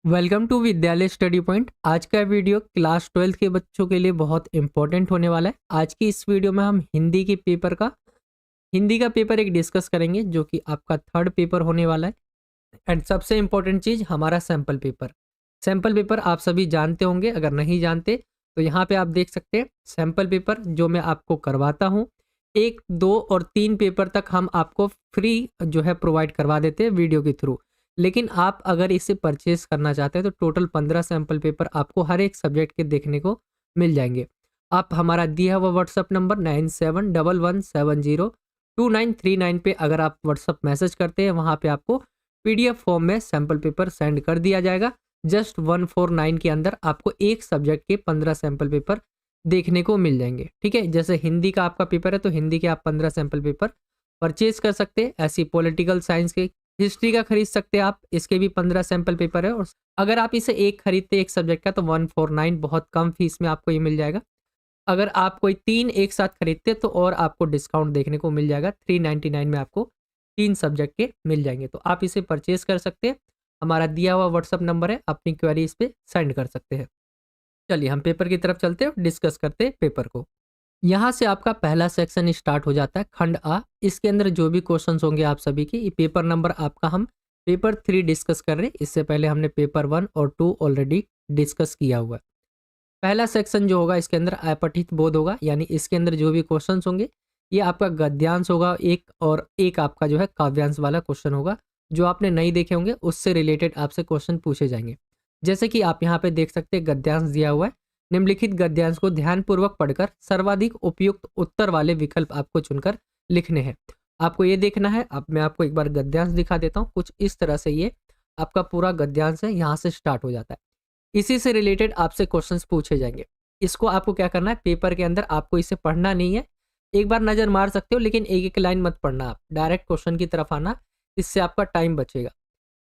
Welcome to विद्यालय study point. आज का वीडियो क्लास 12 के बच्चों के लिए बहुत इंपॉर्टेंट होने वाला है। आज की इस वीडियो में हम हिंदी का पेपर एक डिस्कस करेंगे जो कि आपका थर्ड पेपर होने वाला है। एंड सबसे इंपॉर्टेंट चीज़ हमारा सैंपल पेपर आप सभी जानते होंगे। अगर नहीं जानते तो यहाँ पे आप देख सकते हैं सैंपल पेपर जो मैं आपको करवाता हूँ। 1, 2 और 3 पेपर तक हम आपको फ्री जो है प्रोवाइड करवा देते हैं वीडियो के थ्रू। लेकिन आप अगर इसे परचेज करना चाहते हैं तो टोटल 15 सैंपल पेपर आपको हर एक सब्जेक्ट के देखने को मिल जाएंगे। आप हमारा दिया हुआ व्हाट्सअप नंबर 9711702939 पे अगर आप व्हाट्सअप मैसेज करते हैं, वहाँ पे आपको पीडीएफ फॉर्म में सैंपल पेपर सेंड कर दिया जाएगा। जस्ट 149 के अंदर आपको एक सब्जेक्ट के 15 सैंपल पेपर देखने को मिल जाएंगे। ठीक है, जैसे हिंदी का आपका पेपर है तो हिंदी के आप 15 सैंपल पेपर परचेज कर सकते हैं। ऐसी पॉलिटिकल साइंस के, हिस्ट्री का खरीद सकते हैं आप, इसके भी 15 सैंपल पेपर है। और अगर आप इसे एक खरीदते एक सब्जेक्ट का तो 149 बहुत कम फीस में आपको ये मिल जाएगा। अगर आप कोई 3 एक साथ खरीदते तो और आपको डिस्काउंट देखने को मिल जाएगा। 399 में आपको 3 सब्जेक्ट के मिल जाएंगे, तो आप इसे परचेज कर सकते हैं। हमारा दिया हुआ व्हाट्सअप नंबर है, अपनी क्वेरी इस पे सेंड कर सकते हैं। चलिए हम पेपर की तरफ चलते हैं और डिस्कस करते हैं पेपर को। यहाँ से आपका पहला सेक्शन स्टार्ट हो जाता है, खंड आ। इसके अंदर जो भी क्वेश्चंस होंगे आप सभी के, ये पेपर नंबर आपका हम पेपर 3 डिस्कस कर रहे हैं। इससे पहले हमने पेपर 1 और 2 ऑलरेडी डिस्कस किया हुआ है। पहला सेक्शन जो होगा इसके अंदर अपठित बोध होगा, यानी इसके अंदर जो भी क्वेश्चंस होंगे ये आपका गद्यांश होगा एक, और एक आपका जो है काव्यांश वाला क्वेश्चन होगा। जो आपने नहीं देखे होंगे उससे रिलेटेड आपसे क्वेश्चन पूछे जाएंगे। जैसे कि आप यहाँ पे देख सकते हैं गद्यांश दिया हुआ है। निम्नलिखित गद्यांश को ध्यानपूर्वक पढ़कर सर्वाधिक उपयुक्त उत्तर वाले विकल्प आपको चुनकर लिखने हैं। आपको ये देखना है। अब मैं आपको एक बार गद्यांश दिखा देता हूँ। कुछ इस तरह से ये आपका पूरा गद्यांश है, यहाँ से स्टार्ट हो जाता है। इसी से रिलेटेड आपसे क्वेश्चंस पूछे जाएंगे। इसको आपको क्या करना है, पेपर के अंदर आपको इसे पढ़ना नहीं है, एक बार नजर मार सकते हो लेकिन एक एक लाइन मत पढ़ना, आप डायरेक्ट क्वेश्चन की तरफ आना, इससे आपका टाइम बचेगा।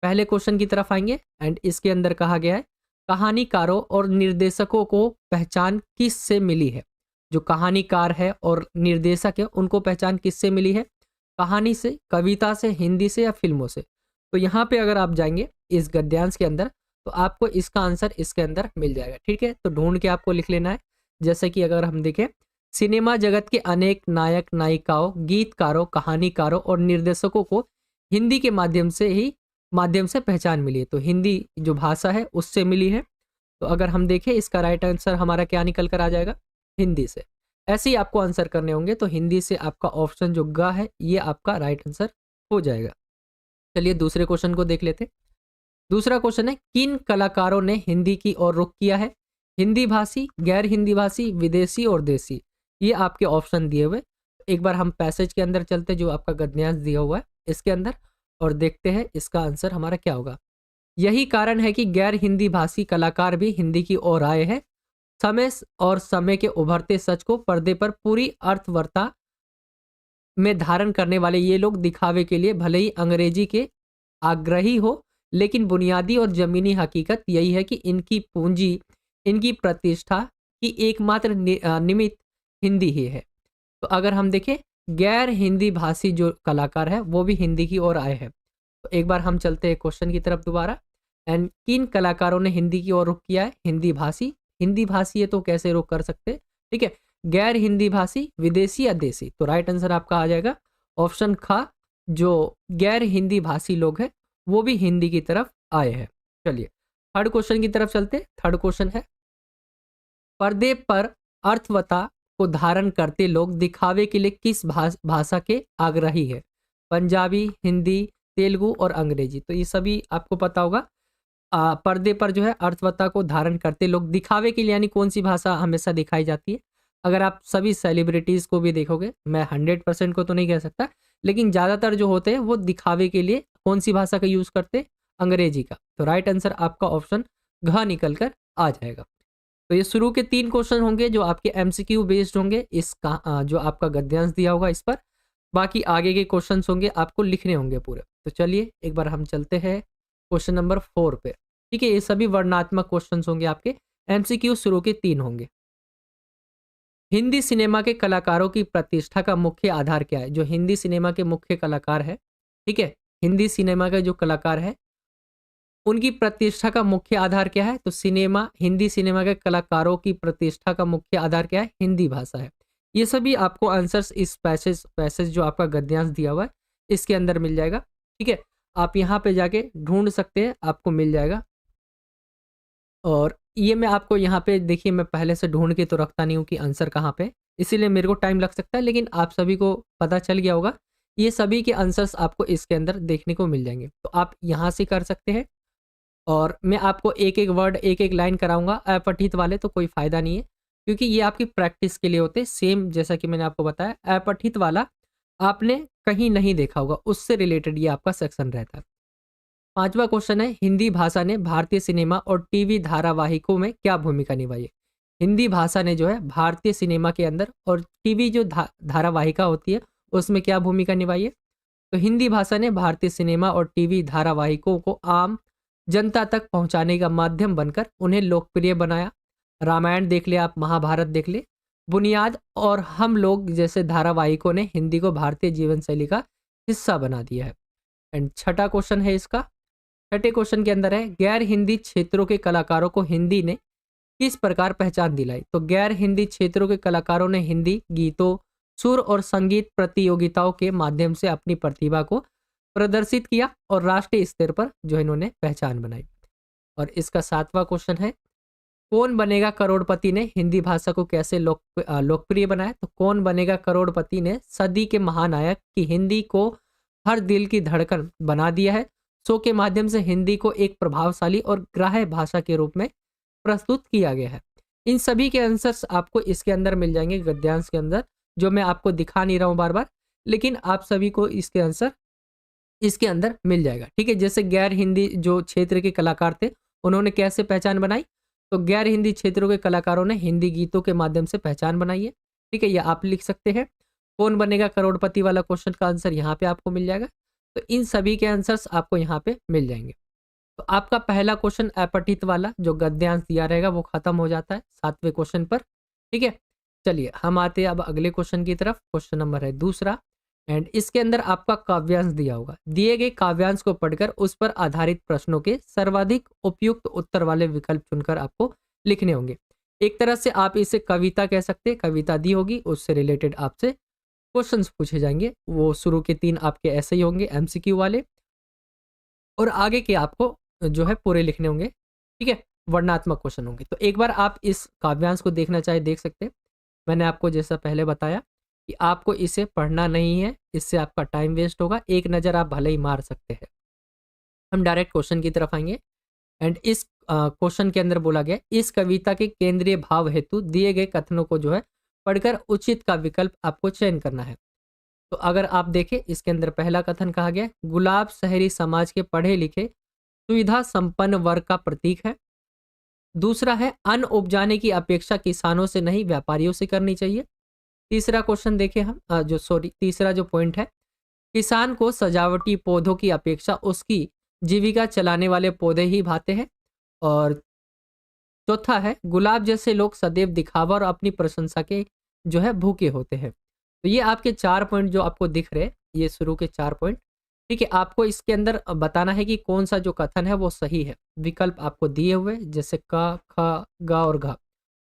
पहले क्वेश्चन की तरफ आएंगे एंड इसके अंदर कहा गया है कहानीकारों और निर्देशकों को पहचान किस से मिली है। जो कहानीकार है और निर्देशक है उनको पहचान किससे मिली है, कहानी से, कविता से, हिंदी से या फिल्मों से। तो यहाँ पे अगर आप जाएंगे इस गद्यांश के अंदर तो आपको इसका आंसर इसके अंदर मिल जाएगा। ठीक है, तो ढूंढ के आपको लिख लेना है। जैसे कि अगर हम देखें, सिनेमा जगत के अनेक नायक नायिकाओं, गीतकारों, कहानीकारों और निर्देशकों को हिंदी के माध्यम से पहचान मिली है। तो हिंदी जो भाषा है उससे मिली है। तो अगर हम देखें इसका राइट आंसर हमारा क्या निकल कर आ जाएगा, हिंदी से। ऐसे ही आपको आंसर करने होंगे, तो हिंदी से आपका ऑप्शन जो ग है ये आपका राइट आंसर हो जाएगा। चलिए दूसरे क्वेश्चन को देख लेते हैं। दूसरा क्वेश्चन है किन कलाकारों ने हिंदी की ओर रुख किया है। हिंदी भाषी, गैर हिंदी भाषी, विदेशी और देसी, ये आपके ऑप्शन दिए हुए। एक बार हम पैसेज के अंदर चलते जो आपका गद्यांश दिया हुआ है इसके अंदर, और देखते हैं इसका आंसर हमारा क्या होगा। यही कारण है कि गैर हिंदी भाषी कलाकार भी हिंदी की ओर आए हैं। समय के उभरते सच को पर्दे पर पूरी अर्थवत्ता में धारण करने वाले ये लोग दिखावे के लिए भले ही अंग्रेजी के आग्रही हो, लेकिन बुनियादी और जमीनी हकीकत यही है कि इनकी पूंजी, इनकी प्रतिष्ठा की एकमात्र निमित्त हिंदी ही है। तो अगर हम देखें गैर हिंदी भाषी जो कलाकार है वो भी हिंदी की ओर आए हैं। तो एक बार हम चलते हैं क्वेश्चन की तरफ दोबारा। एंड किन कलाकारों ने हिंदी की ओर रुख किया है, हिंदी भाषी। हिंदी भाषी है तो कैसे रुख कर सकते हैं, ठीक है। गैर हिंदी भाषी, विदेशी या देसी, तो राइट आंसर आपका आ जाएगा ऑप्शन ख। जो गैर हिंदी भाषी लोग हैं वो भी हिंदी की तरफ आए हैं। चलिए थर्ड क्वेश्चन की तरफ चलते। थर्ड क्वेश्चन है पर्दे पर अर्थवत्ता को धारण करते लोग दिखावे के लिए किस भाषा के आग्रही है। पंजाबी, हिंदी, तेलुगु और अंग्रेजी, तो ये सभी आपको पता होगा। पर्दे पर जो है अर्थवत्ता को धारण करते लोग दिखावे के लिए, यानी कौन सी भाषा हमेशा दिखाई जाती है। अगर आप सभी सेलिब्रिटीज को भी देखोगे, मैं 100% को तो नहीं कह सकता लेकिन ज़्यादातर जो होते हैं वो दिखावे के लिए कौन सी भाषा का यूज़ करते हैं, अंग्रेजी का। तो राइट आंसर आपका ऑप्शन घ निकल कर आ जाएगा। तो ये शुरू के 3 क्वेश्चन होंगे जो आपके एमसीक्यू बेस्ड होंगे, इसका जो आपका गद्यांश दिया होगा इस पर। बाकी आगे के क्वेश्चंस होंगे आपको लिखने होंगे पूरे। तो चलिए एक बार हम चलते हैं क्वेश्चन नंबर 4 पे। ठीक है, ये सभी वर्णनात्मक क्वेश्चंस होंगे आपके। एमसीक्यू शुरू के 3 होंगे। हिंदी सिनेमा के कलाकारों की प्रतिष्ठा का मुख्य आधार क्या है। जो हिंदी सिनेमा के मुख्य कलाकार है, ठीक है, हिंदी सिनेमा के जो कलाकार है उनकी प्रतिष्ठा का मुख्य आधार क्या है? तो सिनेमा, हिंदी सिनेमा के कलाकारों की प्रतिष्ठा का मुख्य आधार क्या है? हिंदी भाषा है। ये सभी आपको आंसर्स इस पैसेज पैसेज जो आपका गद्यांश दिया हुआ है इसके अंदर मिल जाएगा। ठीक है, आप यहाँ पे जाके ढूंढ सकते हैं, आपको मिल जाएगा। और ये मैं आपको यहाँ पे देखिए, मैं पहले से ढूंढ के तो रखता नहीं हूँ कि आंसर कहाँ पे, इसीलिए मेरे को टाइम लग सकता है, लेकिन आप सभी को पता चल गया होगा। ये सभी के आंसर्स आपको इसके अंदर देखने को मिल जाएंगे, तो आप यहाँ से कर सकते हैं। और मैं आपको एक एक वर्ड, एक एक लाइन कराऊंगा। अपठित वाले तो कोई फायदा नहीं है, क्योंकि ये आपकी प्रैक्टिस के लिए होते हैं। सेम जैसा कि मैंने आपको बताया, अपठित वाला आपने कहीं नहीं देखा होगा, उससे रिलेटेड ये आपका सेक्शन रहता है। पांचवा क्वेश्चन है, हिंदी भाषा ने भारतीय सिनेमा और टीवी धारावाहिकों में क्या भूमिका निभाई है? हिंदी भाषा ने जो है भारतीय सिनेमा के अंदर और टीवी जो धारावाहिका होती है उसमें क्या भूमिका निभाई है? तो हिंदी भाषा ने भारतीय सिनेमा और टीवी धारावाहिकों को आम जनता तक पहुंचाने का माध्यम बनकर उन्हें लोकप्रिय बनाया। रामायण देख ले आप, महाभारत देख ले, बुनियाद और हम लोग जैसे धारावाहिकों ने हिंदी को भारतीय जीवन शैली का हिस्सा बना दिया है। एंड छठा क्वेश्चन है इसका, छठे क्वेश्चन के अंदर है, गैर हिंदी क्षेत्रों के कलाकारों को हिंदी ने किस प्रकार पहचान दिलाई? तो गैर हिंदी क्षेत्रों के कलाकारों ने हिंदी गीतों, सुर और संगीत प्रतियोगिताओं के माध्यम से अपनी प्रतिभा को प्रदर्शित किया और राष्ट्रीय स्तर पर जो इन्होंने पहचान बनाई। और इसका सातवां क्वेश्चन है, कौन बनेगा करोड़पति ने हिंदी भाषा को कैसे लोकप्रिय बनाया? तो कौन बनेगा करोड़पति ने सदी के महानायक की हिंदी को हर दिल की धड़कन बना दिया है। शो के माध्यम से हिंदी को एक प्रभावशाली और ग्राह्य भाषा के रूप में प्रस्तुत किया गया है। इन सभी के आंसर्स आपको इसके अंदर मिल जाएंगे गद्यांश के अंदर, जो मैं आपको दिखा नहीं रहा हूं बार बार, लेकिन आप सभी को इसके आंसर इसके अंदर मिल जाएगा। ठीक है, जैसे गैर हिंदी जो क्षेत्र के कलाकार थे उन्होंने कैसे पहचान बनाई? तो गैर हिंदी क्षेत्रों के कलाकारों ने हिंदी गीतों के माध्यम से पहचान बनाई है। ठीक है, ये आप लिख सकते हैं। कौन बनेगा करोड़पति वाला क्वेश्चन का आंसर यहाँ पे आपको मिल जाएगा। तो इन सभी के आंसर्स आपको यहाँ पे मिल जाएंगे। तो आपका पहला क्वेश्चन अपठित वाला जो गद्यांश दिया रहेगा वो खत्म हो जाता है 7वें क्वेश्चन पर। ठीक है, चलिए हम आते हैं अब अगले क्वेश्चन की तरफ। क्वेश्चन नंबर है दूसरा, एंड इसके अंदर आपका काव्यांश दिया होगा। दिए गए काव्यांश को पढ़कर उस पर आधारित प्रश्नों के सर्वाधिक उपयुक्त उत्तर वाले विकल्प चुनकर आपको लिखने होंगे। एक तरह से आप इसे कविता कह सकते हैं, कविता दी होगी, उससे रिलेटेड आपसे क्वेश्चंस पूछे जाएंगे। वो शुरू के 3 आपके ऐसे ही होंगे एमसीक्यू वाले, और आगे के आपको जो है पूरे लिखने होंगे। ठीक है, वर्णनात्मक क्वेश्चन होंगे। तो एक बार आप इस काव्यांश को देखना चाहे देख सकते हैं। मैंने आपको जैसा पहले बताया कि आपको इसे पढ़ना नहीं है, इससे आपका टाइम वेस्ट होगा। एक नज़र आप भले ही मार सकते हैं। हम डायरेक्ट क्वेश्चन की तरफ आएंगे। एंड इस क्वेश्चन के अंदर बोला गया, इस कविता के केंद्रीय भाव हेतु दिए गए कथनों को जो है पढ़कर उचित का विकल्प आपको चयन करना है। तो अगर आप देखें इसके अंदर पहला कथन कहा गया, गुलाब शहरी समाज के पढ़े लिखे सुविधा संपन्न वर्ग का प्रतीक है। दूसरा है, अन्न उपजाने की अपेक्षा किसानों से नहीं व्यापारियों से करनी चाहिए। तीसरा क्वेश्चन देखें हम, तीसरा जो पॉइंट है, किसान को सजावटी पौधों की अपेक्षा उसकी जीविका चलाने वाले पौधे ही भाते हैं। और चौथा है, गुलाब जैसे लोग सदैव दिखावा और अपनी प्रशंसा के जो है भूखे होते हैं। तो ये आपके 4 पॉइंट जो आपको दिख रहे हैं, ये शुरू के 4 पॉइंट। ठीक है, आपको इसके अंदर बताना है कि कौन सा जो कथन है वो सही है। विकल्प आपको दिए हुए जैसे क, ख, ग और घ,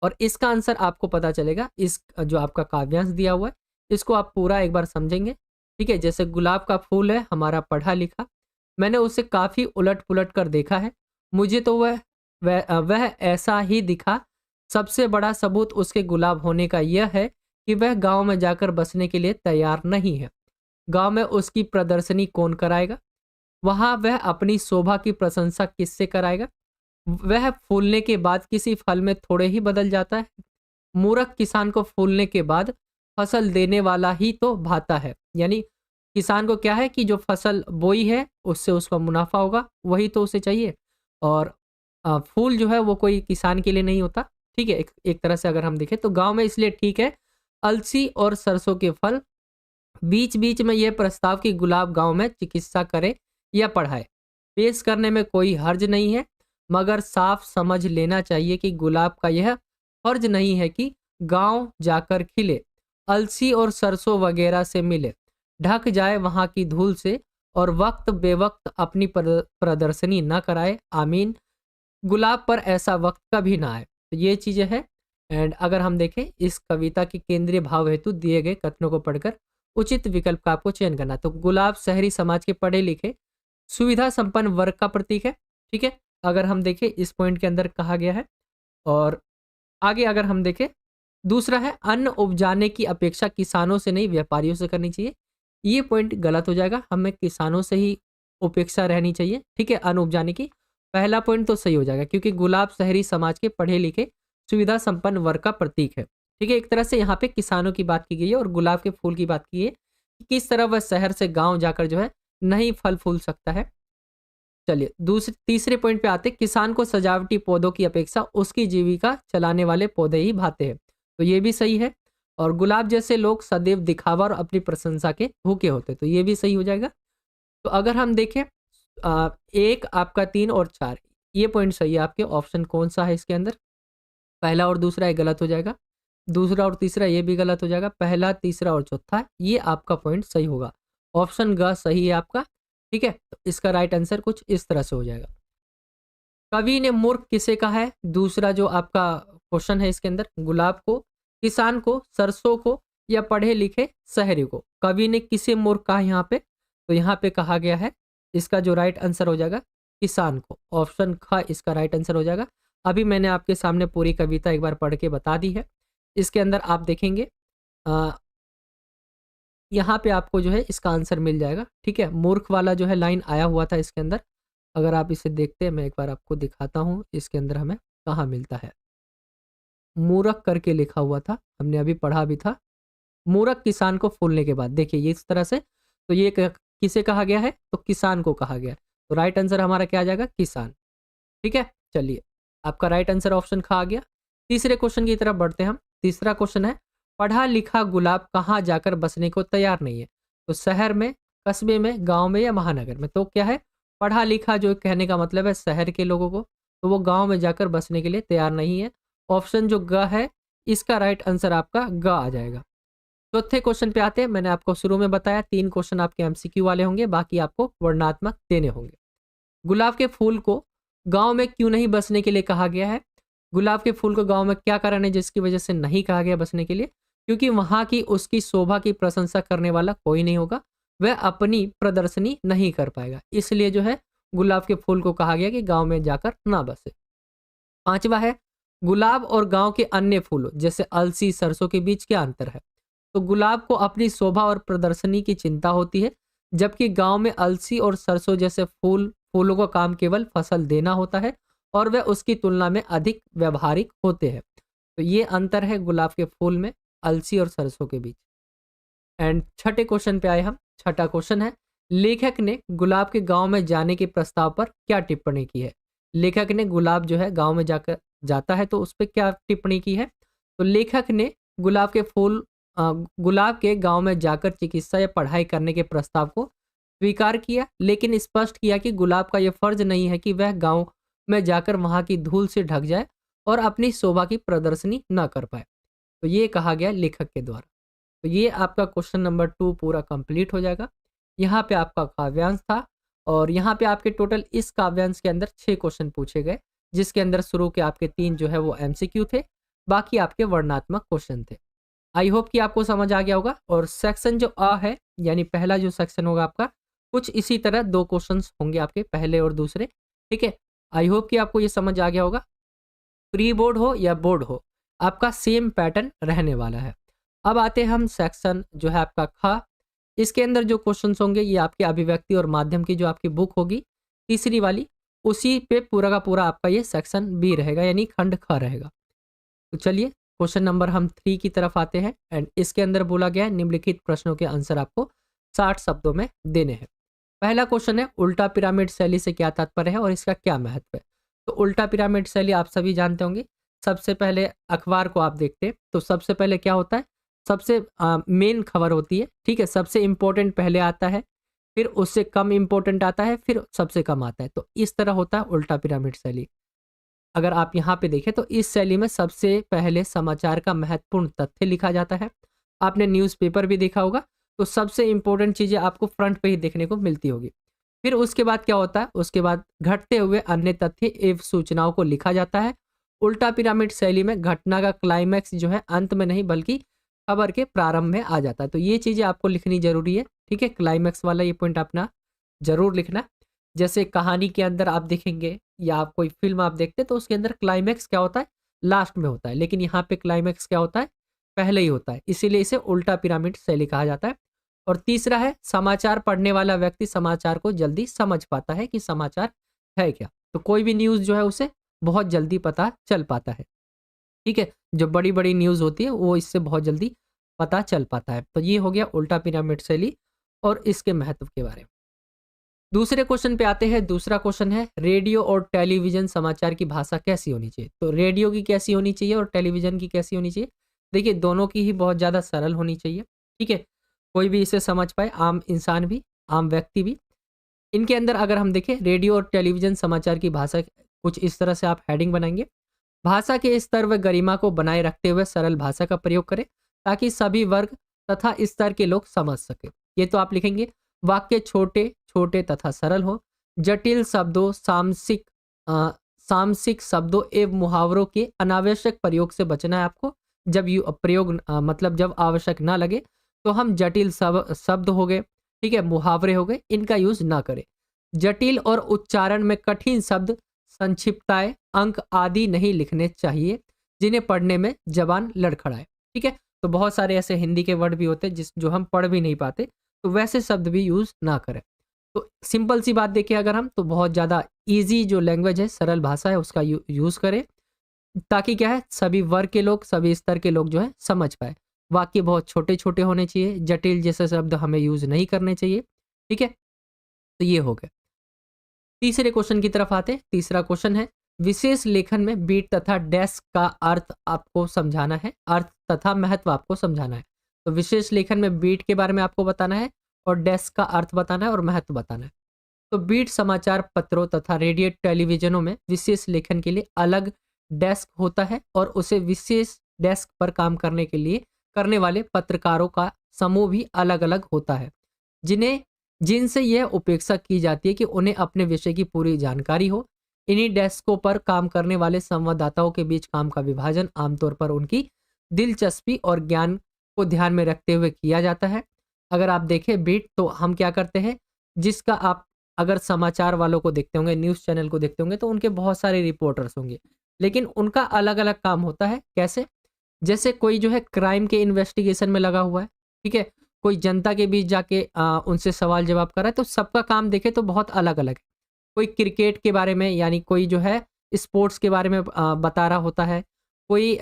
और इसका आंसर आपको पता चलेगा। इस जो आपका काव्यांश दिया हुआ है इसको आप पूरा एक बार समझेंगे। ठीक है, जैसे गुलाब का फूल है हमारा पढ़ा लिखा, मैंने उसे काफ़ी उलट पुलट कर देखा है, मुझे तो वह ऐसा ही दिखा। सबसे बड़ा सबूत उसके गुलाब होने का यह है कि वह गांव में जाकर बसने के लिए तैयार नहीं है। गांव में उसकी प्रदर्शनी कौन कराएगा? वहां वह अपनी शोभा की प्रशंसा किससे कराएगा? वह फूलने के बाद किसी फल में थोड़े ही बदल जाता है। मूर्ख किसान को फूलने के बाद फसल देने वाला ही तो भाता है। यानी किसान को क्या है कि जो फसल बोई है उससे उसका मुनाफा होगा, वही तो उसे चाहिए। और फूल जो है वो कोई किसान के लिए नहीं होता। ठीक है, एक तरह से अगर हम देखें तो गांव में इसलिए ठीक है, अलसी और सरसों के फल। बीच बीच में यह प्रस्ताव कि गुलाब गांव में चिकित्सा करे या पढ़ाए पेश करने में कोई हर्ज नहीं है, मगर साफ समझ लेना चाहिए कि गुलाब का यह फर्ज नहीं है कि गांव जाकर खिले, अलसी और सरसों वगैरह से मिले, ढक जाए वहां की धूल से और वक्त बेवक्त अपनी प्रदर्शनी न कराए, आमीन। गुलाब पर ऐसा वक्त कभी ना आए। तो ये चीज़ें हैं। एंड अगर हम देखें इस कविता के केंद्रीय भाव हेतु दिए गए कथनों को पढ़कर उचित विकल्प का आपको चयन करना। तो गुलाब शहरी समाज के पढ़े लिखे सुविधा संपन्न वर्ग का प्रतीक है। ठीक है, अगर हम देखें इस पॉइंट के अंदर कहा गया है। और आगे अगर हम देखें, दूसरा है अन्न उपजाने की अपेक्षा किसानों से नहीं व्यापारियों से करनी चाहिए। ये पॉइंट गलत हो जाएगा, हमें किसानों से ही उपेक्षा रहनी चाहिए। ठीक है, अन्न उपजाने की पहला पॉइंट तो सही हो जाएगा, क्योंकि गुलाब शहरी समाज के पढ़े लिखे सुविधा संपन्न वर्ग का प्रतीक है। ठीक है, एक तरह से यहाँ पे किसानों की बात की गई है और गुलाब के फूल की बात की है कि किस तरह वह शहर से गांव जाकर जो है नहीं फल फूल सकता है। चलिए दूसरे तीसरे पॉइंट पे आते, किसान को सजावटी पौधों की अपेक्षा उसकी जीविका चलाने वाले पौधे ही भाते हैं। तो ये भी सही है। और गुलाब जैसे लोग सदैव दिखावा और अपनी प्रशंसा के भूखे होते, तो ये भी सही हो जाएगा। तो अगर हम देखें एक आपका 3 और 4 ये पॉइंट सही है आपके। ऑप्शन कौन सा है इसके अंदर? पहला और दूसरा ये गलत हो जाएगा, दूसरा और तीसरा ये भी गलत हो जाएगा, पहला तीसरा और चौथा ये आपका पॉइंट सही होगा। ऑप्शन ग सही है आपका। ठीक है, तो इसका राइट आंसर कुछ इस तरह से हो जाएगा। कवि ने मूर्ख किसे कहा है? दूसरा जो आपका क्वेश्चन है इसके अंदर, गुलाब को, किसान को, सरसों को या पढ़े लिखे शहरी को। कवि ने किसे मूर्ख कहा यहाँ पे? तो यहाँ पे कहा गया है, इसका जो राइट आंसर हो जाएगा किसान को। ऑप्शन ख इसका राइट आंसर हो जाएगा। अभी मैंने आपके सामने पूरी कविता एक बार पढ़ के बता दी है। इसके अंदर आप देखेंगे यहाँ पे आपको जो है इसका आंसर मिल जाएगा। ठीक है, मूर्ख वाला जो है लाइन आया हुआ था इसके अंदर। अगर आप इसे देखते हैं, मैं एक बार आपको दिखाता हूँ इसके अंदर हमें कहाँ मिलता है। मूर्ख करके लिखा हुआ था, हमने अभी पढ़ा भी था। मूर्ख किसान को फूलने के बाद, देखिए ये इस तरह से। तो ये किसे कहा गया है? तो किसान को कहा गया है। तो राइट आंसर हमारा क्या आ जाएगा? किसान। ठीक है, चलिए आपका राइट आंसर ऑप्शन खा आ गया। तीसरे क्वेश्चन की तरफ बढ़ते हैं हम। तीसरा क्वेश्चन है, पढ़ा लिखा गुलाब कहाँ जाकर बसने को तैयार नहीं है? तो शहर में, कस्बे में, गांव में या महानगर में? तो क्या है, पढ़ा लिखा जो कहने का मतलब है शहर के लोगों को, तो वो गांव में जाकर बसने के लिए तैयार नहीं है। ऑप्शन जो ग है इसका राइट आंसर आपका ग आ जाएगा। चौथे क्वेश्चन पे आते हैं। मैंने आपको शुरू में बताया 3 क्वेश्चन आपके एमसीक्यू वाले होंगे, बाकी आपको वर्णनात्मक देने होंगे। गुलाब के फूल को गांव में क्यों नहीं बसने के लिए कहा गया है? गुलाब के फूल को गांव में क्या कारण है जिसकी वजह से नहीं कहा गया बसने के लिए? क्योंकि वहां की उसकी शोभा की प्रशंसा करने वाला कोई नहीं होगा, वह अपनी प्रदर्शनी नहीं कर पाएगा, इसलिए जो है गुलाब के फूल को कहा गया कि गांव में जाकर ना बसे। पांचवा है, गुलाब और गांव के अन्य फूलों जैसे अलसी, सरसों के बीच क्या अंतर है? तो गुलाब को अपनी शोभा और प्रदर्शनी की चिंता होती है, जबकि गांव में अलसी और सरसों जैसे फूलों का काम केवल फसल देना होता है और वे उसकी तुलना में अधिक व्यवहारिक होते हैं। तो ये अंतर है गुलाब के फूल में अलसी और सरसों के बीच। एंड छठे क्वेश्चन पे आए हम। छठा क्वेश्चन है, लेखक ने गुलाब के गांव में जाने के प्रस्ताव पर क्या टिप्पणी की है? लेखक ने गुलाब जो है गांव में जाकर जाता है तो उस पर क्या टिप्पणी की है? तो लेखक ने गुलाब के फूल गुलाब के गांव में जाकर चिकित्सा या पढ़ाई करने के प्रस्ताव को स्वीकार किया, लेकिन स्पष्ट किया कि गुलाब का यह फर्ज नहीं है कि वह गांव में जाकर वहां की धूल से ढक जाए और अपनी शोभा की प्रदर्शनी न कर पाए। तो ये कहा गया लेखक के द्वारा। तो ये आपका क्वेश्चन नंबर 2 पूरा कंप्लीट हो जाएगा। यहाँ पे आपका काव्यांश था और यहाँ पे आपके टोटल इस काव्यांश के अंदर 6 क्वेश्चन पूछे गए, जिसके अंदर शुरू के आपके 3 जो है वो एमसीक्यू थे, बाकी आपके वर्णनात्मक क्वेश्चन थे। आई होप कि आपको समझ आ गया होगा। और सेक्शन जो अ है, यानी पहला जो सेक्शन होगा आपका, कुछ इसी तरह 2 क्वेश्चंस होंगे आपके, पहले और दूसरे। ठीक है, आई होप कि आपको ये समझ आ गया होगा। प्री बोर्ड हो या बोर्ड हो, आपका सेम पैटर्न रहने वाला है। अब आते हैं हम सेक्शन जो है आपका ख। इसके अंदर जो क्वेश्चंस होंगे ये आपके अभिव्यक्ति और माध्यम की जो आपकी बुक होगी तीसरी वाली, उसी पे पूरा का पूरा आपका ये सेक्शन बी रहेगा, यानी खंड ख रहेगा। तो चलिए क्वेश्चन नंबर हम 3 की तरफ आते हैं। एंड इसके अंदर बोला गया है निम्नलिखित प्रश्नों के आंसर आपको 60 शब्दों में देने हैं। पहला क्वेश्चन है, उल्टा पिरामिड शैली से क्या तात्पर्य है और इसका क्या महत्व है? तो उल्टा पिरामिड शैली आप सभी जानते होंगे। सबसे पहले अखबार को आप देखते हैं तो सबसे पहले क्या होता है, सबसे मेन खबर होती है। ठीक है, सबसे इंपॉर्टेंट पहले आता है, फिर उससे कम इंपॉर्टेंट आता है, फिर सबसे कम आता है। तो इस तरह होता है उल्टा पिरामिड शैली। अगर आप यहाँ पे देखें तो इस शैली में सबसे पहले समाचार का महत्वपूर्ण तथ्य लिखा जाता है। आपने न्यूज़पेपर भी देखा होगा, तो सबसे इंपॉर्टेंट चीज़ें आपको फ्रंट पे ही देखने को मिलती होगी। फिर उसके बाद क्या होता है, उसके बाद घटते हुए अन्य तथ्य एवं सूचनाओं को लिखा जाता है। उल्टा पिरामिड शैली में घटना का क्लाइमैक्स जो है अंत में नहीं बल्कि खबर के प्रारंभ में आ जाता है। तो ये चीज़ें आपको लिखनी जरूरी है, ठीक है। क्लाइमैक्स वाला ये पॉइंट अपना जरूर लिखना। जैसे कहानी के अंदर आप देखेंगे या आप कोई फिल्म आप देखते हैं तो उसके अंदर क्लाइमैक्स क्या होता है, लास्ट में होता है, लेकिन यहाँ पे क्लाइमैक्स क्या होता है, पहले ही होता है, इसीलिए इसे उल्टा पिरामिड शैली कहा जाता है। और तीसरा है समाचार पढ़ने वाला व्यक्ति समाचार को जल्दी समझ पाता है कि समाचार है क्या। तो कोई भी न्यूज़ जो है उसे बहुत जल्दी पता चल पाता है, ठीक है। जो बड़ी बड़ी न्यूज़ होती है वो इससे बहुत जल्दी पता चल पाता है। तो ये हो गया उल्टा पिरामिड शैली और इसके महत्व के बारे में। दूसरे क्वेश्चन पे आते हैं। दूसरा क्वेश्चन है रेडियो और टेलीविजन समाचार की भाषा कैसी होनी चाहिए। तो रेडियो की कैसी होनी चाहिए और टेलीविजन की कैसी होनी चाहिए। देखिए दोनों की ही बहुत ज़्यादा सरल होनी चाहिए, ठीक है। कोई भी इसे समझ पाए, आम इंसान भी, आम व्यक्ति भी। इनके अंदर अगर हम देखें रेडियो और टेलीविजन समाचार की भाषा कुछ इस तरह से आप हेडिंग बनाएंगे। भाषा के स्तर व गरिमा को बनाए रखते हुए सरल भाषा का प्रयोग करें ताकि सभी वर्ग तथा स्तर के लोग समझ सके। ये तो आप लिखेंगे वाक्य छोटे छोटे तथा सरल हो। जटिल शब्दों सामसिक शब्दों एवं मुहावरों के अनावश्यक प्रयोग से बचना है आपको। जब प्रयोग मतलब जब आवश्यक ना लगे तो हम जटिल शब्द हो गए, ठीक है, मुहावरे हो गए, इनका यूज ना करें। जटिल और उच्चारण में कठिन शब्द, संक्षिप्तताएं, अंक आदि नहीं लिखने चाहिए जिन्हें पढ़ने में जबान लड़खड़ाए, ठीक है। तो बहुत सारे ऐसे हिंदी के वर्ड भी होते हैं जो हम पढ़ भी नहीं पाते, तो वैसे शब्द भी यूज ना करें। तो सिंपल सी बात देखें अगर हम, तो बहुत ज़्यादा इजी जो लैंग्वेज है, सरल भाषा है, उसका यूज़ करें ताकि क्या है सभी वर्ग के लोग, सभी स्तर के लोग जो है समझ पाए। वाक्य बहुत छोटे छोटे होने चाहिए, जटिल जैसे शब्द हमें यूज नहीं करने चाहिए, ठीक है। तो ये हो गया। तीसरे क्वेश्चन की तरफ आते हैं। तीसरा क्वेश्चन है विशेष लेखन में बीट तथा डैश का अर्थ आपको समझाना है, अर्थ तथा महत्व आपको समझाना है। तो विशेष लेखन में बीट के बारे में आपको बताना है और डैश का अर्थ बताना है और महत्व बताना है। तो बीट समाचार पत्रों तथा रेडियो टेलीविजनों में विशेष लेखन के लिए अलग डेस्क होता है और उसे विशेष डेस्क पर काम करने के लिए करने वाले पत्रकारों का समूह भी अलग अलग होता है, जिनसे यह उपेक्षा की जाती है कि उन्हें अपने विषय की पूरी जानकारी हो। इन्हीं डेस्कों पर काम करने वाले संवाददाताओं के बीच काम का विभाजन आमतौर पर उनकी दिलचस्पी और ज्ञान को ध्यान में रखते हुए किया जाता है। अगर आप देखें बीट, तो हम क्या करते हैं, जिसका आप अगर समाचार वालों को देखते होंगे, न्यूज़ चैनल को देखते होंगे, तो उनके बहुत सारे रिपोर्टर्स होंगे, लेकिन उनका अलग अलग काम होता है। कैसे, जैसे कोई जो है क्राइम के इन्वेस्टिगेशन में लगा हुआ है, ठीक है, कोई जनता के बीच जाके उनसे सवाल जवाब कर रहा है, तो सबका काम देखे तो बहुत अलग अलग है। कोई क्रिकेट के बारे में, यानी कोई जो है स्पोर्ट्स के बारे में बता रहा होता है, कोई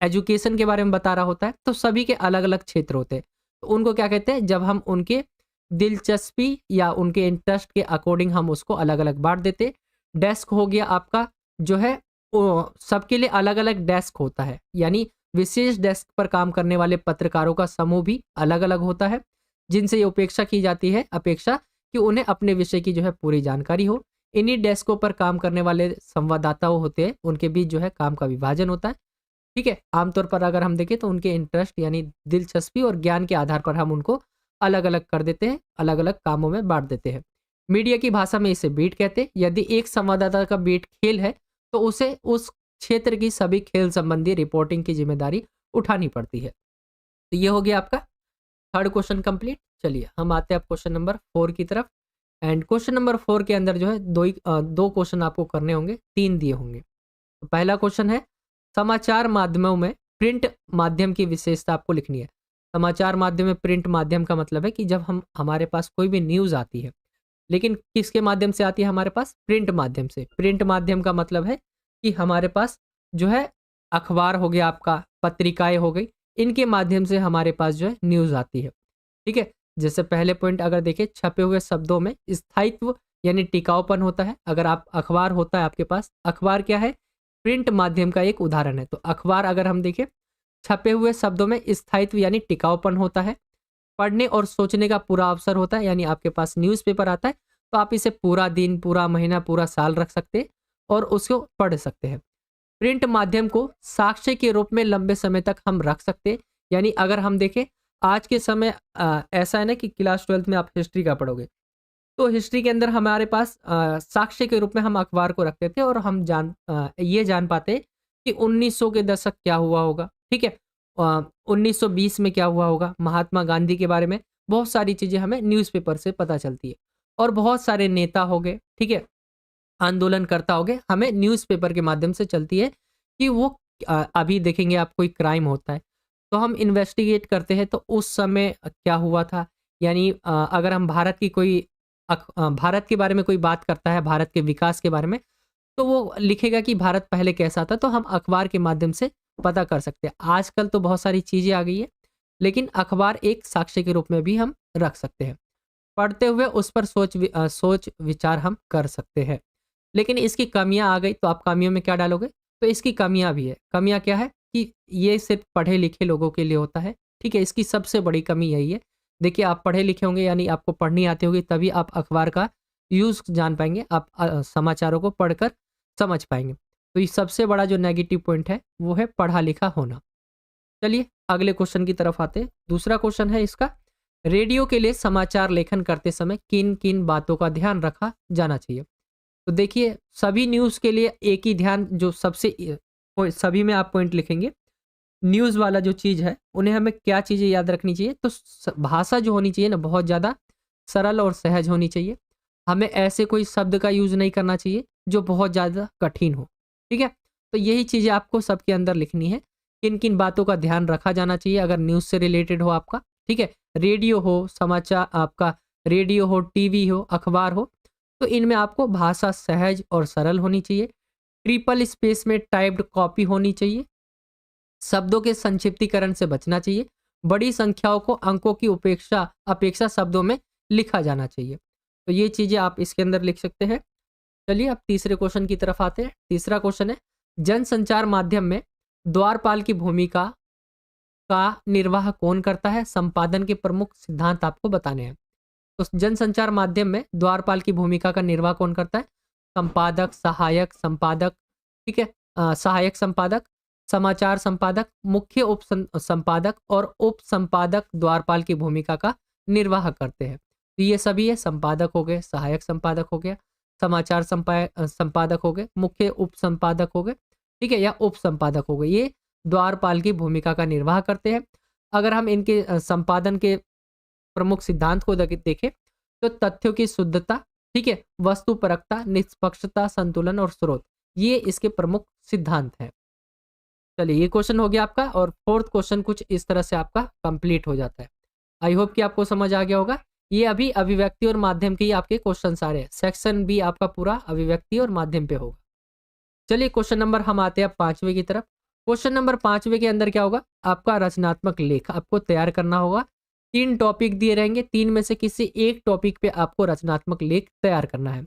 एजुकेशन के बारे में बता रहा होता है, तो सभी के अलग अलग क्षेत्र होते हैं। तो उनको क्या कहते हैं, जब हम उनके दिलचस्पी या उनके इंटरेस्ट के अकॉर्डिंग हम उसको अलग अलग बांट देते। डेस्क हो गया आपका जो है, सबके लिए अलग अलग डेस्क होता है, यानी विशेष डेस्क पर काम करने वाले पत्रकारों का समूह भी अलग अलग होता है, जिनसे ये अपेक्षा की जाती है कि उन्हें अपने विषय की जो है पूरी जानकारी हो। इन्हीं डेस्कों पर काम करने वाले संवाददाताओं होते हैं, उनके बीच जो है काम का विभाजन होता है, ठीक है। आमतौर पर अगर हम देखें तो उनके इंटरेस्ट यानी दिलचस्पी और ज्ञान के आधार पर हम उनको अलग अलग कर देते हैं, अलग अलग कामों में बांट देते हैं। मीडिया की भाषा में इसे बीट कहते हैं। यदि एक संवाददाता का बीट खेल है तो उसे उस क्षेत्र की सभी खेल संबंधी रिपोर्टिंग की जिम्मेदारी उठानी पड़ती है। तो ये हो गया आपका थर्ड क्वेश्चन कंप्लीट। चलिए हम आते हैं अब क्वेश्चन नंबर 4 की तरफ। एंड क्वेश्चन नंबर 4 के अंदर जो है दो क्वेश्चन आपको करने होंगे, 3 दिए होंगे। तो पहला क्वेश्चन है समाचार माध्यमों में प्रिंट माध्यम की विशेषता आपको लिखनी है। समाचार माध्यम में प्रिंट माध्यम का मतलब है कि जब हमारे पास कोई भी न्यूज़ आती है, लेकिन किसके माध्यम से आती है हमारे पास, प्रिंट माध्यम से। प्रिंट माध्यम का मतलब है कि हमारे पास जो है अखबार हो गया आपका, पत्रिकाएं हो गई, इनके माध्यम से हमारे पास जो है न्यूज़ आती है, ठीक है। जैसे पहले पॉइंट अगर देखें, छपे हुए शब्दों में स्थायित्व यानी टिकाऊपन होता है। अगर आप अखबार होता है आपके पास, अखबार क्या है, प्रिंट माध्यम का एक उदाहरण है। तो अखबार अगर हम देखें, छपे हुए शब्दों में स्थायित्व यानी टिकाऊपन होता है, पढ़ने और सोचने का पूरा अवसर होता है, यानी आपके पास न्यूज़पेपर आता है तो आप इसे पूरा दिन, पूरा महीना, पूरा साल रख सकते हैं और उसको पढ़ सकते हैं। प्रिंट माध्यम को साक्ष्य के रूप में लंबे समय तक हम रख सकते हैं, यानी अगर हम देखें आज के समय ऐसा है ना कि क्लास 12th में आप हिस्ट्री का पढ़ोगे, तो हिस्ट्री के अंदर हमारे पास साक्ष्य के रूप में हम अखबार को रखते थे और हम ये जान पाते कि 1900 के दशक क्या हुआ होगा, ठीक है। 1920 में क्या हुआ होगा, महात्मा गांधी के बारे में बहुत सारी चीज़ें हमें न्यूज़पेपर से पता चलती है। और बहुत सारे नेता हो गए, ठीक है, आंदोलनकर्ता हो गए, हमें न्यूज़पेपर के माध्यम से चलती है कि वो अभी देखेंगे आप कोई क्राइम होता है तो हम इन्वेस्टिगेट करते हैं तो उस समय क्या हुआ था। यानी अगर हम भारत की कोई भारत के बारे में कोई बात करता है, भारत के विकास के बारे में, तो वो लिखेगा कि भारत पहले कैसा था, तो हम अखबार के माध्यम से पता कर सकते हैं। आजकल तो बहुत सारी चीज़ें आ गई है, लेकिन अखबार एक साक्ष्य के रूप में भी हम रख सकते हैं। पढ़ते हुए उस पर सोच विचार हम कर सकते हैं। लेकिन इसकी कमियाँ आ गई, तो आप कमियों में क्या डालोगे? तो इसकी कमियाँ भी है। कमियाँ क्या है कि ये सिर्फ़ पढ़े-लिखे लोगों के लिए होता है, ठीक है? इसकी सबसे बड़ी कमी यही है। देखिए, आप पढ़े-लिखे होंगे यानी आपको पढ़नी आती होगी, तभी आप अखबार का यूज़ जान पाएँगे, आप समाचारों को पढ़कर समझ पाएँगे। तो ये सबसे बड़ा जो नेगेटिव पॉइंट है, वो है पढ़ा-लिखा होना। चलिए, अगले क्वेश्चन की तरफ आते हैं। दूसरा क्वेश्चन है इसका, रेडियो के लिए समाचार लेखन करते समय किन-किन बातों का ध्यान रखा जाना चाहिए? तो देखिए, सभी न्यूज़ के लिए एक ही ध्यान जो सबसे सभी में आप पॉइंट लिखेंगे। न्यूज़ वाला जो चीज़ है, उन्हें हमें क्या चीज़ें याद रखनी चाहिए? तो भाषा जो होनी चाहिए ना, बहुत ज़्यादा सरल और सहज होनी चाहिए। हमें ऐसे कोई शब्द का यूज़ नहीं करना चाहिए, जो बहुत ज़्यादा कठिन हो, ठीक है? तो यही चीज़ें आपको सबके अंदर लिखनी है। किन-किन बातों का ध्यान रखा जाना चाहिए अगर न्यूज़ से रिलेटेड हो आपका, ठीक है? रेडियो हो, समाचार आपका रेडियो हो, टीवी हो, अखबार हो, तो इनमें आपको भाषा सहज और सरल होनी चाहिए। ट्रिपल स्पेस में टाइप्ड कॉपी होनी चाहिए। शब्दों के संक्षिप्तीकरण से बचना चाहिए। बड़ी संख्याओं को अंकों की अपेक्षा शब्दों में लिखा जाना चाहिए। तो ये चीज़ें आप इसके अंदर लिख सकते हैं। चलिए अब तीसरे क्वेश्चन की तरफ आते हैं। तीसरा क्वेश्चन है, जनसंचार माध्यम में द्वारपाल की भूमिका का निर्वाह कौन करता है? संपादन के प्रमुख सिद्धांत आपको बताने हैं। तो जनसंचार माध्यम में द्वारपाल की भूमिका का निर्वाह कौन करता है? संपादक, सहायक संपादक, ठीक है, सहायक संपादक, समाचार संपादक, मुख्य संपादक और उप संपादक द्वारपाल की भूमिका का निर्वाह करते हैं। तो ये सभी है, संपादक हो गए, सहायक संपादक हो गया, समाचार संपादक हो गए, मुख्य उप संपादक हो गए, ठीक है, या उप संपादक हो गए। ये द्वारपाल की भूमिका का निर्वाह करते हैं। अगर हम इनके संपादन के प्रमुख सिद्धांत को देखें तो तथ्यों की शुद्धता, ठीक है, वस्तुपरकता, निष्पक्षता, संतुलन और स्रोत, ये इसके प्रमुख सिद्धांत हैं। चलिए, ये क्वेश्चन हो गया आपका और फोर्थ क्वेश्चन कुछ इस तरह से आपका कंप्लीट हो जाता है। आई होप कि आपको समझ आ गया होगा। ये अभी अभिव्यक्ति और माध्यम के ही आपके क्वेश्चन आ रहे हैं। सेक्शन बी आपका पूरा अभिव्यक्ति और माध्यम पे होगा। चलिए, क्वेश्चन नंबर हम आते हैं अब 5वें की तरफ। क्वेश्चन नंबर 5वें के अंदर क्या होगा? आपका रचनात्मक लेख आपको तैयार करना होगा। 3 टॉपिक दिए रहेंगे, 3 में से किसी एक टॉपिक पे आपको रचनात्मक लेख तैयार करना है।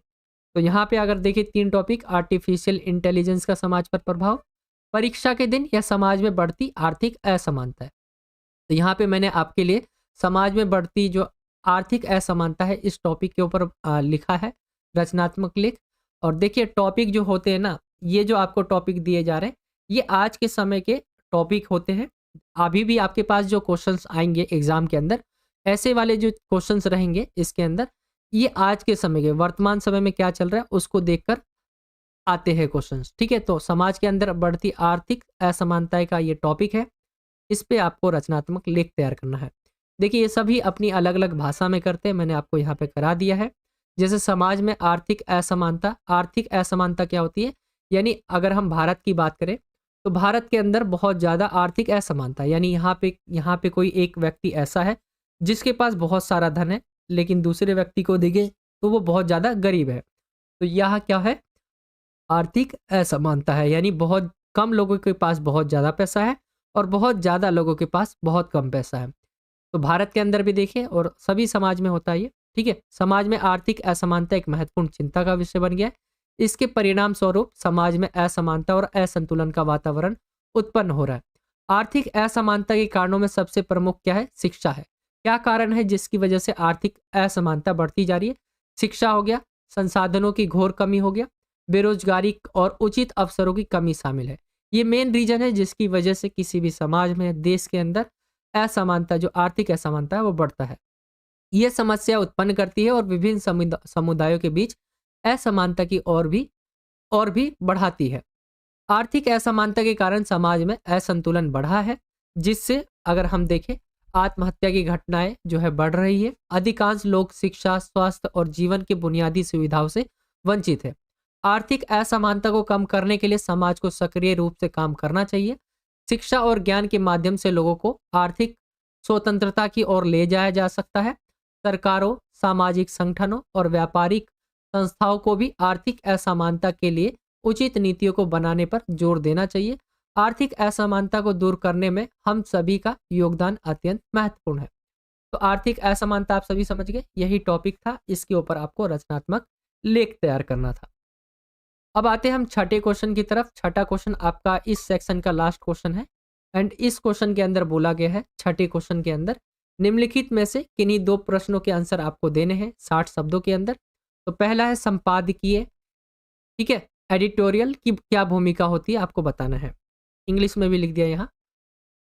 तो यहाँ पे अगर देखिए 3 टॉपिक, आर्टिफिशियल इंटेलिजेंस का समाज पर प्रभाव, परीक्षा के दिन या समाज में बढ़ती आर्थिक असमानता है। तो यहाँ पे मैंने आपके लिए समाज में बढ़ती जो आर्थिक असमानता है इस टॉपिक के ऊपर लिखा है रचनात्मक लेख। और देखिए, टॉपिक जो होते हैं ना, ये जो आपको टॉपिक दिए जा रहे हैं, ये आज के समय के टॉपिक होते हैं। अभी भी आपके पास जो क्वेश्चंस आएंगे एग्जाम के अंदर, ऐसे वाले जो क्वेश्चंस रहेंगे इसके अंदर, ये आज के समय के, वर्तमान समय में क्या चल रहा है उसको देखकर आते हैं क्वेश्चंस, ठीक है। तो समाज के अंदर बढ़ती आर्थिक असमानता का ये टॉपिक है, इस पे आपको रचनात्मक लेख तैयार करना है। देखिए, ये सभी अपनी अलग अलग भाषा में करते हैं, मैंने आपको यहाँ पे करा दिया है। जैसे समाज में आर्थिक असमानता, आर्थिक असमानता क्या होती है? यानी अगर हम भारत की बात करें तो भारत के अंदर बहुत ज़्यादा आर्थिक असमानता, यानी यहाँ पे कोई एक व्यक्ति ऐसा है जिसके पास बहुत सारा धन है, लेकिन दूसरे व्यक्ति को देखें तो वो बहुत ज़्यादा गरीब है। तो यह क्या है? आर्थिक असमानता है, यानी बहुत कम लोगों के पास बहुत ज़्यादा पैसा है और बहुत ज़्यादा लोगों के पास बहुत कम पैसा है। तो भारत के अंदर भी देखिए और सभी समाज में होता है ये, ठीक है। समाज में आर्थिक असमानता एक महत्वपूर्ण चिंता का विषय बन गया है। इसके परिणाम स्वरूप समाज में असमानता और असंतुलन का वातावरण उत्पन्न हो रहा है। आर्थिक असमानता के कारणों में सबसे प्रमुख क्या है? शिक्षा है। क्या कारण है जिसकी वजह से आर्थिक असमानता बढ़ती जा रही है? शिक्षा हो गया, संसाधनों की घोर कमी हो गया, बेरोजगारी और उचित अवसरों की कमी शामिल है। ये मेन रीजन है जिसकी वजह से किसी भी समाज में, देश के अंदर असमानता, जो आर्थिक असमानता है वो बढ़ता है। ये समस्या उत्पन्न करती है और विभिन्न समुदायों के बीच असमानता की और भी बढ़ाती है। आर्थिक असमानता के कारण समाज में असंतुलन बढ़ा है, जिससे अगर हम देखें आत्महत्या की घटनाएं जो है बढ़ रही है। अधिकांश लोग शिक्षा, स्वास्थ्य और जीवन की बुनियादी सुविधाओं से वंचित है। आर्थिक असमानता को कम करने के लिए समाज को सक्रिय रूप से काम करना चाहिए। शिक्षा और ज्ञान के माध्यम से लोगों को आर्थिक स्वतंत्रता की ओर ले जाया जा सकता है। सरकारों, सामाजिक संगठनों और व्यापारिक संस्थाओं को भी आर्थिक असमानता के लिए उचित नीतियों को बनाने पर जोर देना चाहिए। आर्थिक असमानता को दूर करने में हम सभी का योगदान अत्यंत महत्वपूर्ण है। तो आर्थिक असमानता आप सभी समझ गए, यही टॉपिक था, इसके ऊपर आपको रचनात्मक लेख तैयार करना था। अब आते हैं हम छठे क्वेश्चन की तरफ। छठा क्वेश्चन आपका इस सेक्शन का लास्ट क्वेश्चन है एंड इस क्वेश्चन के अंदर बोला गया है, छठे क्वेश्चन के अंदर निम्नलिखित में से किन्हीं दो प्रश्नों के आंसर आपको देने हैं 60 शब्दों के अंदर। तो पहला है संपादकीय, ठीक है, एडिटोरियल की क्या भूमिका होती है आपको बताना है। इंग्लिश में भी लिख दिया यहाँ,